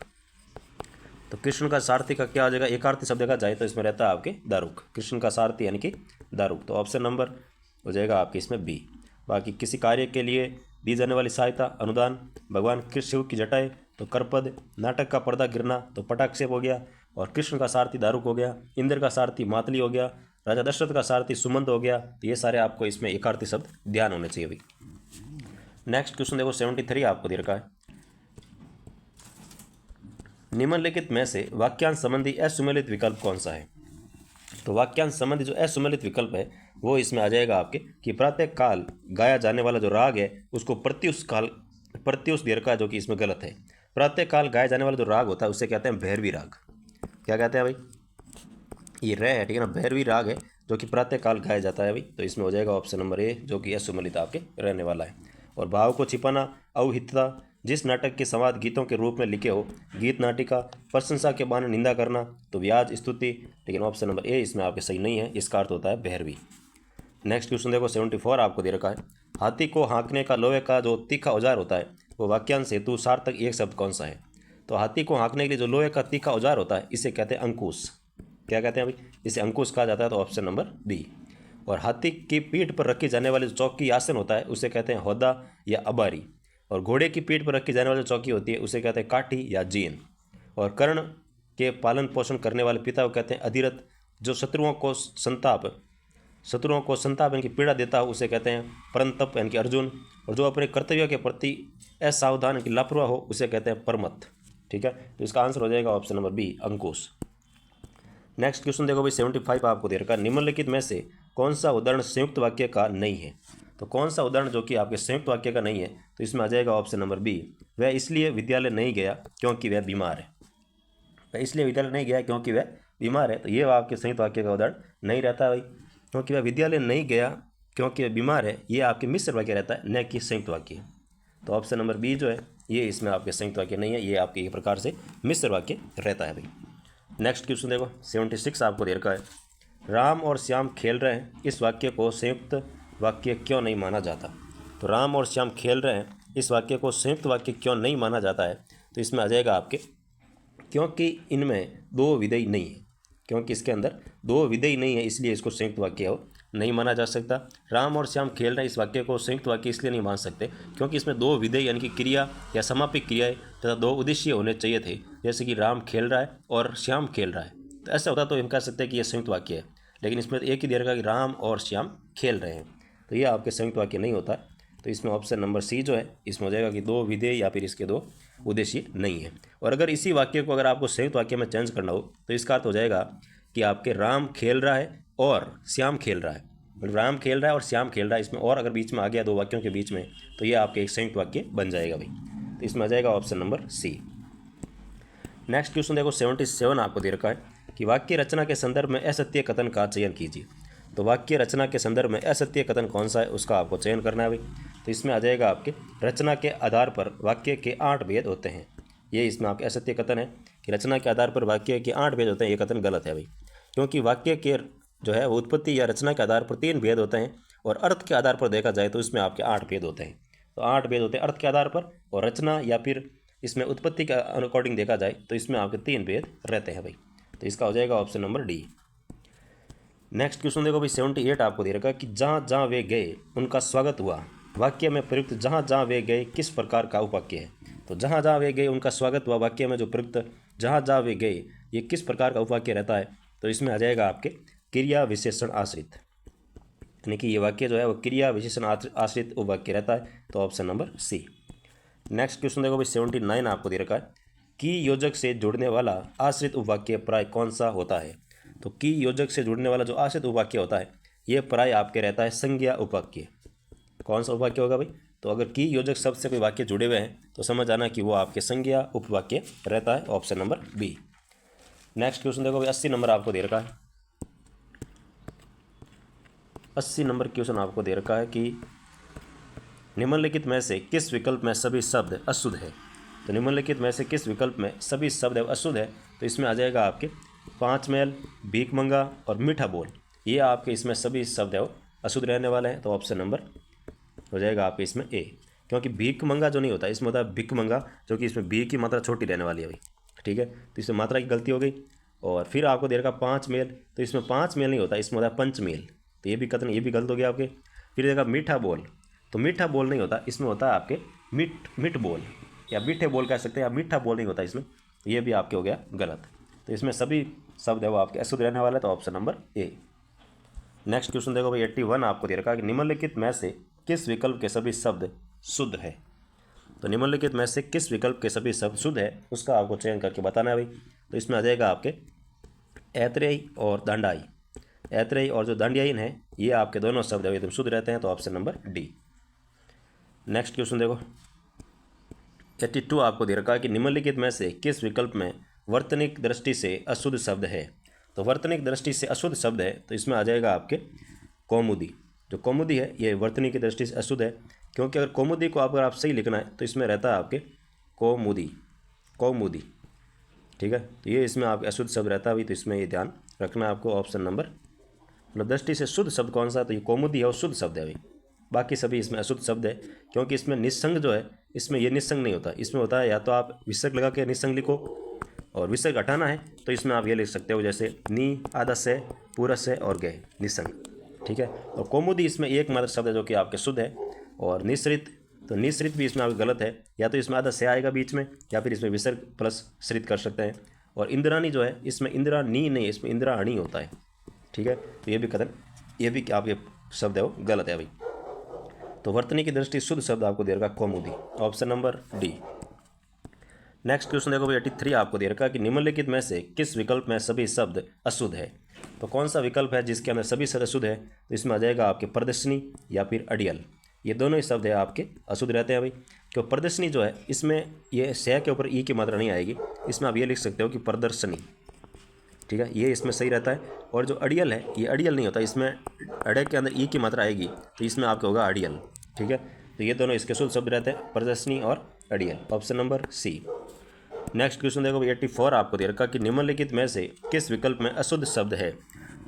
तो कृष्ण का सारथी का क्या आ जाएगा, एकार्थी शब्द देखा जाए तो इसमें रहता है आपके दारुक, कृष्ण का सारथी यानी कि दारुक। तो ऑप्शन नंबर हो जाएगा आपके इसमें बी। बाकी किसी कार्य के लिए दी जाने वाली सहायता, अनुदान, भगवान कृष्ण शिव की जटाएं तो करपद, नाटक का पर्दा गिरना तो पटाक्षेप हो गया, और कृष्ण का सारथी दारुक हो गया, इंद्र का सारथी मातली हो गया, राजा दशरथ का सारथी सुमंत हो गया। तो ये सारे आपको इसमें एकार्थी शब्द ध्यान होने चाहिए भाई। नेक्स्ट क्वेश्चन देखो 73 आपको दे रखा है, निम्नलिखित में से वाक्यांश संबंधी असुमेलित विकल्प कौन सा है। तो वाक्यांश संबंधी जो असुमेलित विकल्प है वो इसमें आ जाएगा आपके कि प्रातः काल गाया जाने वाला जो राग है उसको प्रत्युष दे रखा है, जो कि इसमें गलत है। प्रातः काल गाया जाने वाला जो राग होता है उसे कहते हैं भैरवी राग। क्या कहते हैं भाई, ये रे है, ठीक है ना, भैरवी राग है जो कि प्रातः काल गाया जाता है भाई। तो इसमें हो जाएगा ऑप्शन नंबर ए जो कि असुमेलित आपके रहने वाला है। और भाव को छिपाना, अवहितता, जिस नाटक के संवाद गीतों के रूप में लिखे हो, गीत नाटिका, प्रशंसा के बहाने निंदा करना तो व्याज स्तुति, लेकिन ऑप्शन नंबर ए इसमें आपके सही नहीं है, इसका अर्थ होता है भैरवी। नेक्स्ट क्वेश्चन देखो 74 आपको दे रखा है, हाथी को हाँकने का लोहे का जो तीखा औजार होता है वो वाक्यांश हेतु सार्थक एक शब्द कौन सा है। तो हाथी को हाँकने के लिए जो लोहे का तीखा औजार होता है इसे कहते हैं अंकुश। क्या कहते हैं भाई, इसे अंकुश कहा जाता है, तो ऑप्शन नंबर बी। और हाथी की पीठ पर रखी जाने वाली जो चौकी आसन होता है उसे कहते हैं होदा या अबारी। और घोड़े की पीठ पर रखी जाने वाली चौकी होती है उसे कहते हैं काठी या जीन। और कर्ण के पालन पोषण करने वाले पिता को कहते हैं अधिरथ। जो शत्रुओं को संताप यानी कि पीड़ा देता हो उसे कहते हैं परंतप यानी कि अर्जुन। और जो अपने कर्तव्य के प्रति असावधान यानी कि लापरवाह हो उसे कहते हैं परमत। ठीक है, तो इसका आंसर हो जाएगा ऑप्शन नंबर बी अंकुश। नेक्स्ट क्वेश्चन देखो भाई 75 आपको दे रखा, निम्नलिखित में से कौन सा उदाहरण संयुक्त वाक्य का नहीं है। तो कौन सा उदाहरण जो कि आपके संयुक्त वाक्य का नहीं है, तो इसमें आ जाएगा ऑप्शन नंबर बी, वह इसलिए विद्यालय नहीं गया क्योंकि वह बीमार है। वह इसलिए विद्यालय नहीं गया क्योंकि वह बीमार है, तो ये आपके संयुक्त वाक्य का उदाहरण नहीं रहता भाई, क्योंकि वह विद्यालय नहीं गया क्योंकि वह बीमार है, ये आपके मिश्र वाक्य रहता है न कि संयुक्त वाक्य। तो ऑप्शन नंबर बी जो है ये इसमें आपके संयुक्त वाक्य नहीं है, ये आपके एक प्रकार से मिश्र वाक्य रहता है भाई। नेक्स्ट क्वेश्चन देखो 76 आपको दे रखा है, राम और श्याम खेल रहे हैं, इस वाक्य को संयुक्त वाक्य क्यों नहीं माना जाता। तो राम और श्याम खेल रहे हैं, इस वाक्य को संयुक्त वाक्य क्यों नहीं माना जाता है, तो इसमें आ जाएगा आपके क्योंकि इनमें दो विधेय नहीं है, क्योंकि इसके अंदर दो विधेय नहीं है इसलिए इसको संयुक्त वाक्य नहीं माना जा सकता। राम और श्याम खेल रहे हैं, इस वाक्य को संयुक्त वाक्य इसलिए नहीं मान सकते क्योंकि इसमें दो विधेय यानी कि क्रिया या समापिक क्रियाएं तथा दो उद्देश्य होने चाहिए थे, जैसे कि राम खेल रहा है और श्याम खेल रहा है। तो ऐसा होता तो हम कह सकते हैं कि यह संयुक्त वाक्य है, लेकिन इसमें एक ही दे रखा कि राम और श्याम खेल रहे हैं, तो यह आपके संयुक्त वाक्य नहीं होता। तो इसमें ऑप्शन नंबर सी जो है इसमें हो जाएगा कि दो विधेय या फिर इसके दो उद्देश्य नहीं है। और अगर इसी वाक्य को अगर आपको संयुक्त वाक्य में चेंज करना हो तो इसका अर्थ हो जाएगा कि आपके राम खेल रहा है और श्याम खेल रहा है, राम खेल रहा है और श्याम खेल रहा है, इसमें और अगर बीच में आ गया दो वाक्यों के बीच में तो ये आपके एक संयुक्त वाक्य बन जाएगा भाई। तो इसमें आ जाएगा option number C. Next question देखो 77 आपको दे रखा है कि वाक्य रचना के संदर्भ में असत्य कथन का चयन कीजिए। तो वाक्य रचना के संदर्भ में असत्य कथन कौन सा है उसका आपको चयन करना है भाई। तो इसमें आ जाएगा आपके रचना के आधार पर वाक्य के 8 भेद होते हैं, ये इसमें आपके असत्य कथन है कि रचना के आधार पर वाक्य के 8 भेद होते हैं, ये कथन गलत है भाई, क्योंकि वाक्य के जो है वो उत्पत्ति या रचना के आधार पर 3 भेद होते हैं और अर्थ के आधार पर देखा जाए तो इसमें आपके 8 भेद होते हैं। तो 8 भेद होते हैं अर्थ के आधार पर, और रचना या फिर इसमें उत्पत्ति के अकॉर्डिंग देखा जाए तो इसमें आपके 3 भेद रहते हैं भाई। तो इसका हो जाएगा option number D. Next question देखो भाई 78 आपको दे रखा है कि जहाँ जहाँ वे गए उनका स्वागत हुआ। वाक्य में प्रयुक्त जहाँ जहाँ वे गए किस प्रकार का उपवाक्य है? तो जहाँ जहाँ वे गए उनका स्वागत हुआ वाक्य में जो प्रयुक्त जहाँ जहाँ वे गए ये किस प्रकार का उपवाक्य रहता है? तो इसमें आ जाएगा आपके क्रिया विशेषण आश्रित, यानी कि ये वाक्य जो है वो क्रिया विशेषण आश्रित उपवाक्य रहता है। तो option number C. Next question देखो भाई 79 आपको दे रखा है कि योजक से जुड़ने वाला आश्रित उपवाक्य प्राय कौन सा होता है? तो की योजक से जुड़ने वाला जो आश्रित उपवाक्य होता है ये प्राय आपके रहता है संज्ञा उपवाक्य। कौन सा उपवाक्य होगा भाई? तो अगर की योजक शब्द से कोई वाक्य जुड़े हुए हैं तो समझ आना कि वो आपके संज्ञा उपवाक्य रहता है। Option number B. Next question देखो भाई 80 नंबर आपको दे रखा है। 80 नंबर क्वेश्चन आपको दे रखा है कि निम्नलिखित में से किस विकल्प में सभी शब्द अशुद्ध है? तो निम्नलिखित में से किस विकल्प में सभी शब्द अशुद्ध है? तो इसमें आ जाएगा आपके 5 मैल, भीख मंगा और मीठा बोल। ये आपके इसमें सभी शब्द है वो अशुद्ध रहने वाले हैं। तो ऑप्शन नंबर हो जाएगा आपके इसमें ए, क्योंकि भीख मंगा जो नहीं होता इसमें होता है भिक मंगा, जो कि इसमें बी की मात्रा छोटी रहने वाली है भाई, ठीक है। तो इसमें मात्रा की गलती हो गई। और फिर आपको दे रखा 5 मेल, तो इसमें 5 मेल नहीं होता, इसमें होता है 5 मेल, तो ये भी कतन ये भी गलत हो गया आपके। फिर देखा मीठा बोल, तो मीठा बोल नहीं होता, इसमें होता है आपके मिठ बोल या मीठे बोल कह सकते हैं, या मीठा बोल नहीं होता इसमें, तो ये भी आपके हो गया गलत। तो इसमें सभी शब्द है वो आपके अशुद्ध रहने वाला है। तो ऑप्शन नंबर ए। नेक्स्ट क्वेश्चन देखो भाई 81 आपको दे रखा है कि निम्नलिखित में से किस विकल्प के सभी शब्द शुद्ध है? तो निम्नलिखित में से किस विकल्प के सभी शब्द शुद्ध है उसका आपको चयन करके बताना है भाई। तो इसमें आ जाएगा आपके ऐत्रेयी और दंडाई। ऐत्रेयी और जो दंडयायन है ये आपके दोनों शब्द एकदम शुद्ध रहते हैं। तो option number D. Next question देखो 82 आपको दे रखा है कि निम्नलिखित में से किस विकल्प में वर्तनिक दृष्टि से अशुद्ध शब्द है? तो वर्तनिक दृष्टि से अशुद्ध शब्द है तो इसमें आ जाएगा आपके कौमुदी। जो कौमुदी है ये वर्तनी की दृष्टि से अशुद्ध है, क्योंकि अगर कौमुदी को अगर आप सही लिखना है तो इसमें रहता है आपके कौमुदी, ठीक है। तो ये इसमें आप अशुद्ध शब्द रहता है भाई, तो इसमें ये ध्यान रखना है आपको। ऑप्शन नंबर मतलब दृष्टि से शुद्ध शब्द कौन सा है? तो ये कौमुदी है और शुद्ध शब्द है भाई, बाकी सभी इसमें अशुद्ध शब्द है, क्योंकि इसमें निस्संग जो है इसमें ये निस्संग नहीं होता, इसमें होता है या तो आप विसर्ग लगा के निस्संग लिखो, और विसर्ग हटाना है तो इसमें आप ये लिख सकते हो जैसे नी, आधा से, पूरा से और गए, निस्संग, ठीक है। और कौमुदी इसमें एकमात्र शब्द है जो कि आपके शुद्ध है। और निश्रित, तो निश्रित भी इसमें आपके गलत है, या तो इसमें आधा से आएगा बीच में या फिर इसमें विसर्ग प्लस श्रित कर सकते हैं। और इंद्राणी जो है इसमें इंद्राणी नहीं, इसमें इंद्राणी होता है, ठीक है। तो ये भी कथन, ये भी आप ये शब्द है वो गलत है भाई। तो वर्तनी की दृष्टि शुद्ध शब्द आपको दे रखा कौमुदी। Option number D. Next question देखो भाई 83 आपको दे रखा है कि निम्नलिखित में से किस विकल्प में सभी शब्द अशुद्ध है? तो कौन सा विकल्प है जिसके अंदर सभी शब्द अशुद्ध है? तो इसमें आ जाएगा आपके प्रदर्शनी या फिर अड़ियल। ये दोनों ही शब्द है आपके अशुद्ध रहते हैं भाई। क्यों प्रदर्शनी जो है इसमें ये स के ऊपर ई की मात्रा नहीं आएगी, इसमें आप ये लिख सकते हो कि प्रदर्शनी, ठीक है, ये इसमें सही रहता है। और जो अड़ियल है ये अड़ियल नहीं होता, इसमें अड़े के अंदर ई की मात्रा आएगी तो इसमें आपका होगा अड़ियल, ठीक है। तो ये दोनों इसके शुद्ध शब्द रहते हैं, प्रदर्शनी और अड़ियल। Option number C. Next question देखो 84 आपको दे रखा कि निम्नलिखित में से किस विकल्प में अशुद्ध शब्द है?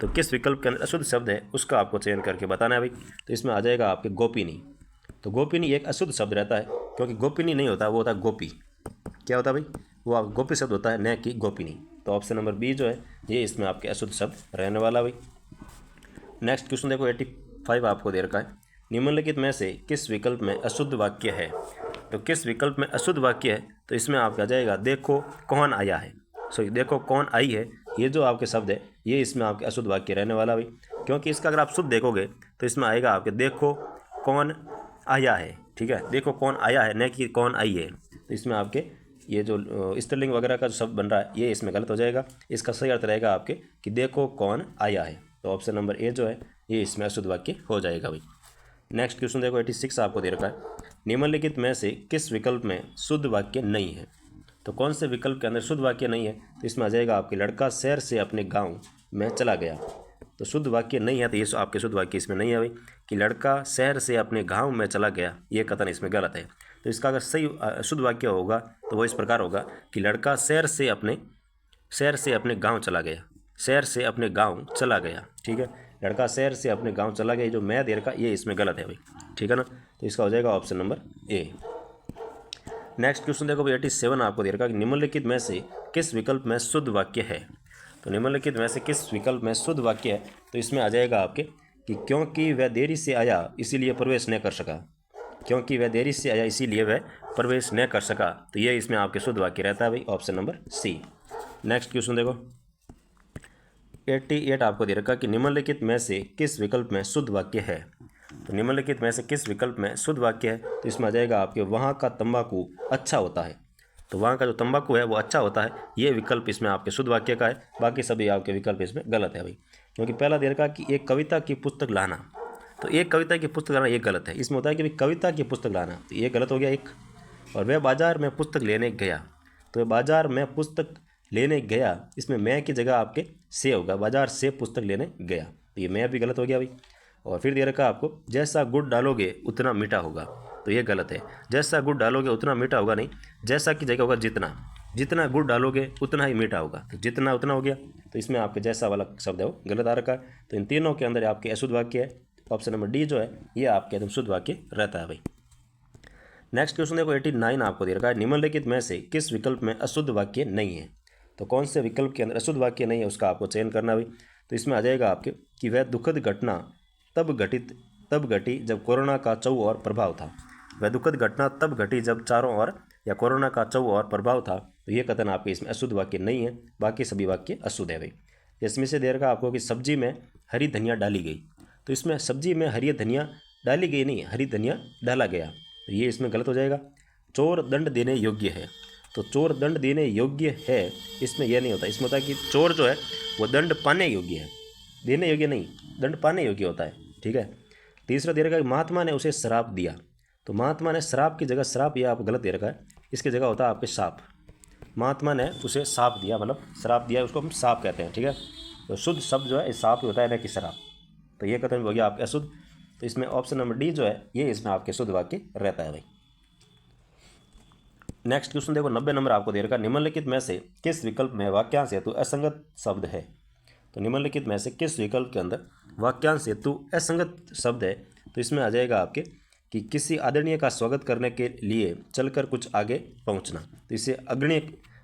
तो किस विकल्प के अंदर अशुद्ध शब्द है उसका आपको चयन करके बताना है भाई। तो इसमें आ जाएगा आपके गोपिनी। तो गोपिनी एक अशुद्ध शब्द रहता है, क्योंकि गोपिनी नहीं होता, वो होता है गोपी। क्या होता है भाई? वो आप गोपी शब्द होता है, न कि गोपिनी। तो ऑप्शन नंबर बी जो है ये इसमें आपके अशुद्ध शब्द रहने वाला भाई। नेक्स्ट क्वेश्चन देखो 85 आपको दे रखा है, निम्नलिखित में से किस विकल्प में अशुद्ध वाक्य है? तो किस विकल्प में अशुद्ध वाक्य है? तो इसमें आपका जाएगा देखो कौन आया है। सॉरी, देखो कौन आई है, ये जो आपके शब्द है ये इसमें आपके अशुद्ध वाक्य रहने वाला भाई, क्योंकि इसका अगर आप शुद्ध देखोगे तो इसमें आएगा आपके देखो कौन आया है, ठीक है, देखो कौन आया है, न कि कौन आई है। तो इसमें आपके ये जो स्त्रीलिंग वगैरह का जो शब्द बन रहा है ये इसमें गलत हो जाएगा। इसका सही अर्थ रहेगा आपके कि देखो कौन आया है। तो ऑप्शन नंबर ए जो है ये इसमें अशुद्ध वाक्य हो जाएगा भाई। नेक्स्ट क्वेश्चन देखो 86 आपको दे रखा है, निम्नलिखित में से किस विकल्प में शुद्ध वाक्य नहीं है? तो कौन से विकल्प के अंदर शुद्ध वाक्य नहीं है? तो इसमें आ जाएगा आपके लड़का शहर से अपने गांव में चला गया। तो शुद्ध वाक्य नहीं है, तो ये आपके शुद्ध वाक्य इसमें नहीं है भाई कि लड़का शहर से अपने गांव में चला गया, ये कथन इसमें गलत है। तो इसका अगर सही शुद्ध वाक्य होगा तो वो इस प्रकार होगा कि लड़का शहर से अपने गाँव चला गया, शहर से अपने गाँव चला गया, ठीक है। लड़का शहर से अपने गांव चला गया, जो मैं दे रखा ये इसमें गलत है भाई, ठीक है ना। तो इसका हो जाएगा ऑप्शन नंबर ए। नेक्स्ट क्वेश्चन देखो भाई 87 आपको दे रखा कि निम्नलिखित में से किस विकल्प में शुद्ध वाक्य है? तो निम्नलिखित में से किस विकल्प में शुद्ध वाक्य है? तो इसमें आ जाएगा आपके कि क्योंकि वह देरी से आया इसीलिए प्रवेश न कर सका। क्योंकि वह देरी से आया इसीलिए वह प्रवेश न कर सका, तो ये इसमें आपके शुद्ध वाक्य रहता है भाई, option number C. Next question देखो 88 आपको दे रखा कि निम्नलिखित में से किस विकल्प में शुद्ध वाक्य है? तो निम्नलिखित में से किस विकल्प में शुद्ध वाक्य है? तो इसमें आ जाएगा आपके वहाँ का तंबाकू अच्छा होता है। तो वहाँ का जो तंबाकू है वो अच्छा होता है, ये विकल्प इसमें आपके शुद्ध वाक्य का है। बाकी सभी आपके विकल्प इसमें गलत है भाई, क्योंकि पहला दे रखा कि एक कविता की पुस्तक लाना, तो एक कविता की पुस्तक लाना ये गलत है। इसमें होता है कि भाई कविता की पुस्तक लाना, तो ये गलत हो गया एक। और वह बाजार में पुस्तक लेने गया, तो बाजार में पुस्तक लेने गया, इसमें मैं की जगह आपके से होगा, बाजार से पुस्तक लेने गया, तो ये मैं भी गलत हो गया भाई। और फिर दे रखा आपको जैसा गुड़ डालोगे उतना मीठा होगा, तो ये गलत है। जैसा गुड़ डालोगे उतना मीठा होगा नहीं, जैसा की जगह होगा जितना, जितना गुड़ डालोगे उतना ही मीठा होगा, तो जितना उतना हो गया। तो इसमें आपके जैसा वाला शब्द है वो गलत आ रखा है। तो इन तीनों के अंदर आपके अशुद्ध वाक्य है, ऑप्शन नंबर डी जो है ये आपके एकदम शुद्ध वाक्य रहता है भाई। नेक्स्ट क्वेश्चन देखो 89 आपको दे रखा है निम्नलिखित में से किस विकल्प में अशुद्ध वाक्य नहीं है? तो कौन से विकल्प के अंदर अशुद्ध वाक्य नहीं है उसका आपको चयन करना भाई। तो इसमें आ जाएगा आपके कि वह दुखद घटना तब घटी जब कोरोना का चौओर और प्रभाव था। वह दुखद घटना तब घटी जब चारों ओर या कोरोना का चौओर और प्रभाव था, तो ये कथन आपके इसमें अशुद्ध वाक्य नहीं है, बाकी सभी वाक्य अशुद्ध है भाई। इसमें से दे रखा आपको कि सब्जी में हरी धनिया डाली गई, तो इसमें सब्जी में हरी धनिया डाली गई नहीं, हरी धनिया डाला गया, तो ये इसमें गलत हो जाएगा। चोर दंड देने योग्य है, तो चोर दंड देने योग्य है, इसमें यह नहीं होता। इसमें होता है कि चोर जो है वो दंड पाने योग्य है, देने योग्य नहीं, दंड पाने योग्य होता है, ठीक है। तीसरा दे रखा है महात्मा ने उसे श्राप दिया, तो महात्मा ने श्राप की जगह श्राप, यह आप गलत दे रखा है, इसकी जगह होता है आपके साप। महात्मा ने उसे साप दिया, मतलब श्राप दिया, उसको हम साप कहते हैं, ठीक है। तो शुद्ध शब्द जो है साप ही होता है, न कि श्राप, तो ये कथन हो गया आपके अशुद्ध। तो इसमें ऑप्शन नंबर डी जो है ये इसमें आपके शुद्ध वाक्य रहता है भाई। नेक्स्ट क्वेश्चन देखो 90 नंबर आपको दे रखा निम्नलिखित में से किस विकल्प में वाक्यांश हेतु असंगत शब्द है? तो निम्नलिखित में से किस विकल्प के अंदर वाक्यांश हेतु असंगत शब्द है? तो इसमें आ जाएगा आपके कि किसी आदरणीय का स्वागत करने के लिए चलकर कुछ आगे पहुंचना, तो इसे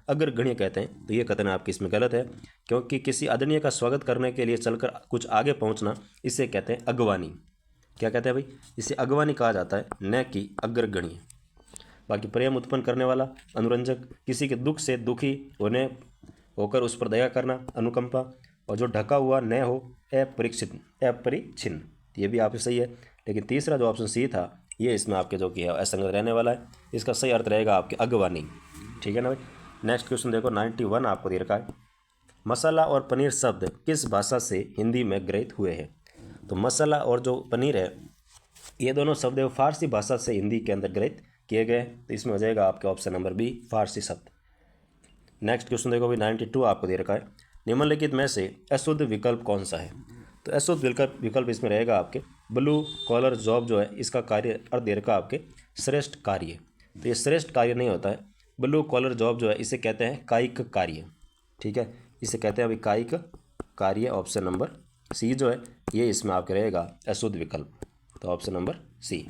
अग्रगण्य कहते हैं, तो ये कथन आपकी इसमें गलत है, क्योंकि किसी आदरणीय का स्वागत करने के लिए चलकर कुछ आगे पहुंचना इसे कहते हैं अगवानी। क्या कहते हैं भाई? इसे अगवानी कहा जाता है, न कि अग्रगण्य। बाकी प्रेम उत्पन्न करने वाला, अनुरंजक, किसी के दुख से दुखी होकर उस पर दया करना, अनुकंपा, और जो ढका हुआ न हो, अपरिच्छिन्न, ये भी आपसे सही है। लेकिन तीसरा जो ऑप्शन सी था ये इसमें आपके जो कि है असंगत रहने वाला है, इसका सही अर्थ रहेगा आपके अगवानी, ठीक है ना भाई। नेक्स्ट क्वेश्चन देखो 91 आपको दे रखा है मसाला और पनीर शब्द किस भाषा से हिंदी में ग्रहित हुए हैं? तो मसाला और जो पनीर है ये दोनों शब्द है फारसी भाषा से हिंदी के अंदर ग्रहित किए गए, तो इसमें हो जाएगा आपके ऑप्शन नंबर बी फारसी शब्द। नेक्स्ट क्वेश्चन देखो भाई 92 आपको दे रखा है निम्नलिखित में से अशुद्ध विकल्प कौन सा है? तो अशुद्ध विकल्प इसमें रहेगा आपके ब्लू कॉलर जॉब जो है इसका कार्य अर्थ दे रखा आपके श्रेष्ठ कार्य, तो ये श्रेष्ठ कार्य नहीं होता है। ब्लू कॉलर जॉब जो है इसे कहते हैं कायिक कार्य, ठीक है, इसे कहते हैं अभी कायिक कार्य। ऑप्शन नंबर सी जो है ये इसमें आपके रहेगा अशुद्ध विकल्प, तो option number C.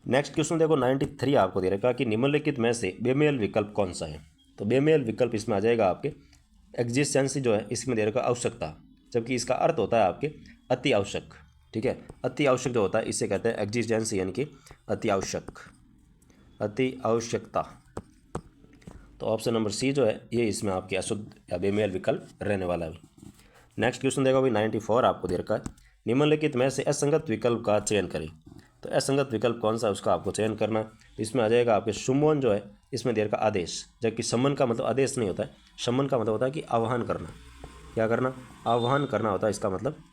Next question देखो 93 आपको दे रखा कि निम्नलिखित में से बेमेल विकल्प कौन सा है? तो बेमेल विकल्प इसमें आ जाएगा आपके एग्जिस्टेंसी जो है इसमें दे रखा आवश्यकता, जबकि इसका अर्थ होता है आपके अति आवश्यक, ठीक है। अति आवश्यक जो होता है इसे कहते हैं एग्जिस्टेंसी, यानी कि अति आवश्यकता। तो ऑप्शन नंबर सी जो है ये इसमें आपके अशुद्ध या बेमेल विकल्प रहने वाला है। नेक्स्ट क्वेश्चन देखो अभी 94 आपको दे रखा है निम्नलिखित में से असंगत विकल्प का चयन करें। तो असंगत विकल्प कौन सा है उसका आपको चयन करना है। इसमें आ जाएगा आपके सुमन जो है इसमें दे रखा आदेश, जबकि सम्मन का मतलब आदेश नहीं होता है, सम्मन का मतलब होता है कि आह्वान करना। क्या करना? आह्वान करना होता है इसका मतलब,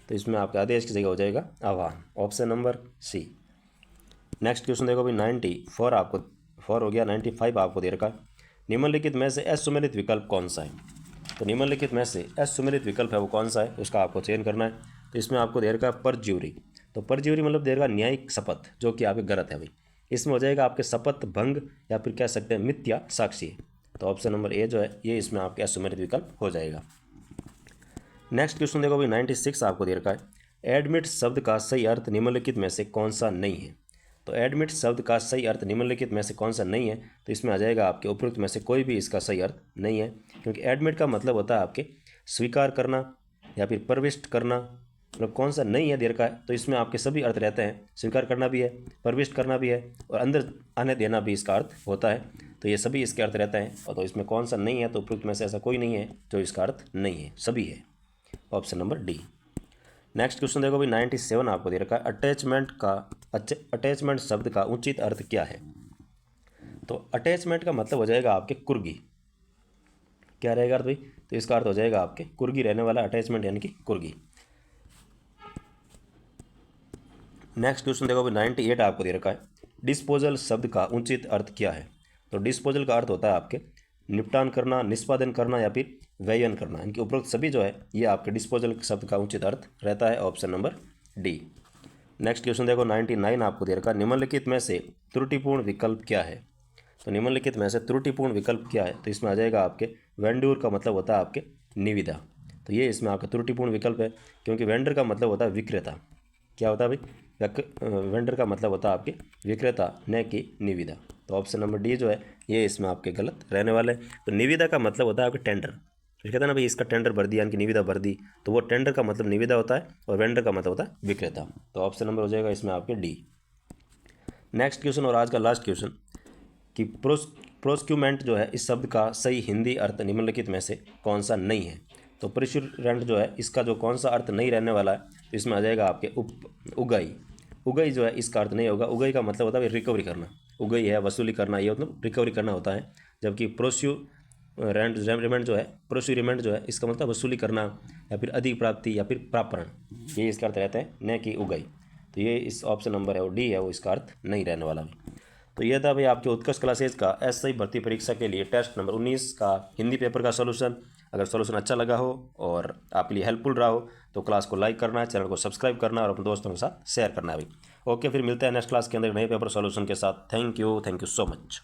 तो इसमें आपके आदेश की जगह हो जाएगा आह्वान, option number C. Next question देखो भाई 94 आपको 4 हो गया। 95 आपको दे रखा निम्नलिखित में से असुमेलित विकल्प कौन सा है? तो निम्नलिखित में से असुमेलित विकल्प है वो कौन सा है उसका आपको चयन करना है। तो इसमें आपको दे रखा परज्यूरी, तो परज्यूरी मतलब दे रखा न्यायिक शपथ, जो कि आपके गलत है भाई। इसमें हो जाएगा आपके शपथ भंग या फिर कह सकते हैं मिथ्या साक्षी, तो ऑप्शन नंबर ए जो है ये इसमें आपके असुमेलित विकल्प हो जाएगा। नेक्स्ट क्वेश्चन देखो भाई 96 आपको दे रखा है एडमिट शब्द का सही अर्थ निम्नलिखित में से कौन सा नहीं है? तो एडमिट शब्द का सही अर्थ निम्नलिखित में से कौन सा नहीं है, तो इसमें आ जाएगा आपके उपयुक्त में से कोई भी इसका सही अर्थ नहीं है, क्योंकि एडमिट का मतलब होता है आपके स्वीकार करना या फिर प्रविष्ट करना। मतलब कौन सा नहीं है देर का है, तो इसमें आपके सभी अर्थ रहते हैं, स्वीकार करना भी है, प्रविष्ट करना भी है और अंदर आने देना भी इसका अर्थ होता है। तो ये सभी इसके अर्थ रहते हैं, और तो इसमें कौन सा नहीं है, तो उपयुक्त में से ऐसा कोई नहीं है जो इसका अर्थ नहीं है, सभी है। Option number D. Next question देखो भाई 97 आपको दे रखा है, अटैचमेंट शब्द का उचित अर्थ क्या है। तो अटैचमेंट का मतलब हो जाएगा आपके कुर्गी। क्या रहेगा अर्थ भाई, तो इसका अर्थ हो जाएगा आपके कुर्गी रहने वाला अटैचमेंट यानी कि कुर्गी। नेक्स्ट क्वेश्चन देखो भाई 98 आपको दे रखा है, डिस्पोजल शब्द का उचित अर्थ क्या है। तो डिस्पोजल का अर्थ होता है आपके निपटान करना, निष्पादन करना या फिर व्ययन करना। इनके उपरोक्त सभी जो है ये आपके डिस्पोजल शब्द का उचित अर्थ रहता है। Option number D. Next question देखो 99 आपको दे रखा है, निम्नलिखित में से त्रुटिपूर्ण विकल्प क्या है। तो निम्नलिखित में से त्रुटिपूर्ण विकल्प क्या है, तो इसमें आ जाएगा आपके वेंडर का मतलब होता है आपके निविदा। तो ये इसमें आपका त्रुटिपूर्ण विकल्प है, क्योंकि वेंडर का मतलब होता है विक्रेता। क्या होता है भाई, वेंडर का मतलब होता है आपके विक्रेता न कि निविदा। तो ऑप्शन नंबर डी जो है ये इसमें आपके गलत रहने वाले हैं। तो निविदा का मतलब होता है आपके टेंडर। तो कहते हैं ना भाई इसका टेंडर भर दिया, यानी निविदा भर दी, तो वो टेंडर का मतलब निविदा होता है और वेंडर का मतलब होता है विक्रेता। तो ऑप्शन नंबर हो जाएगा इसमें आपके डी। नेक्स्ट क्वेश्चन और आज का लास्ट क्वेश्चन कि प्रोस्क्यूमेंट जो है इस शब्द का सही हिंदी अर्थ निम्नलिखित में से कौन सा नहीं है। तो प्रोस्क्यूरेंट जो है इसका जो कौन सा अर्थ नहीं रहने वाला है, तो इसमें आ जाएगा आपके उगाई। उगाई जो है इसका अर्थ नहीं होगा। उगाई का मतलब होता है रिकवरी करना। उगाई है वसूली करना, ये मतलब रिकवरी करना होता है। जबकि प्रोस्क्यूरेंट जो है, प्रोस्क्यूरेंट जो है इसका मतलब वसूली करना या फिर अधिक प्राप्ति या फिर प्रापण, ये इसका अर्थ रहता है, न कि उगाई। तो ये इस ऑप्शन नंबर है वो डी है, वो इसका अर्थ नहीं रहने वाला भी। तो ये था भाई आपके उत्कर्ष क्लासेज का एसआई भर्ती परीक्षा के लिए टेस्ट नंबर 19 का हिंदी पेपर का सॉल्यूशन। अगर सॉल्यूशन अच्छा लगा हो और आपके लिए हेल्पफुल रहा हो तो क्लास को लाइक करना है, चैनल को सब्सक्राइब करना और अपने दोस्तों के साथ शेयर करना है भाई। ओके, फिर मिलते हैं नेक्स्ट क्लास के अंदर नए पेपर सॉल्यूशन के साथ। Thank you so much.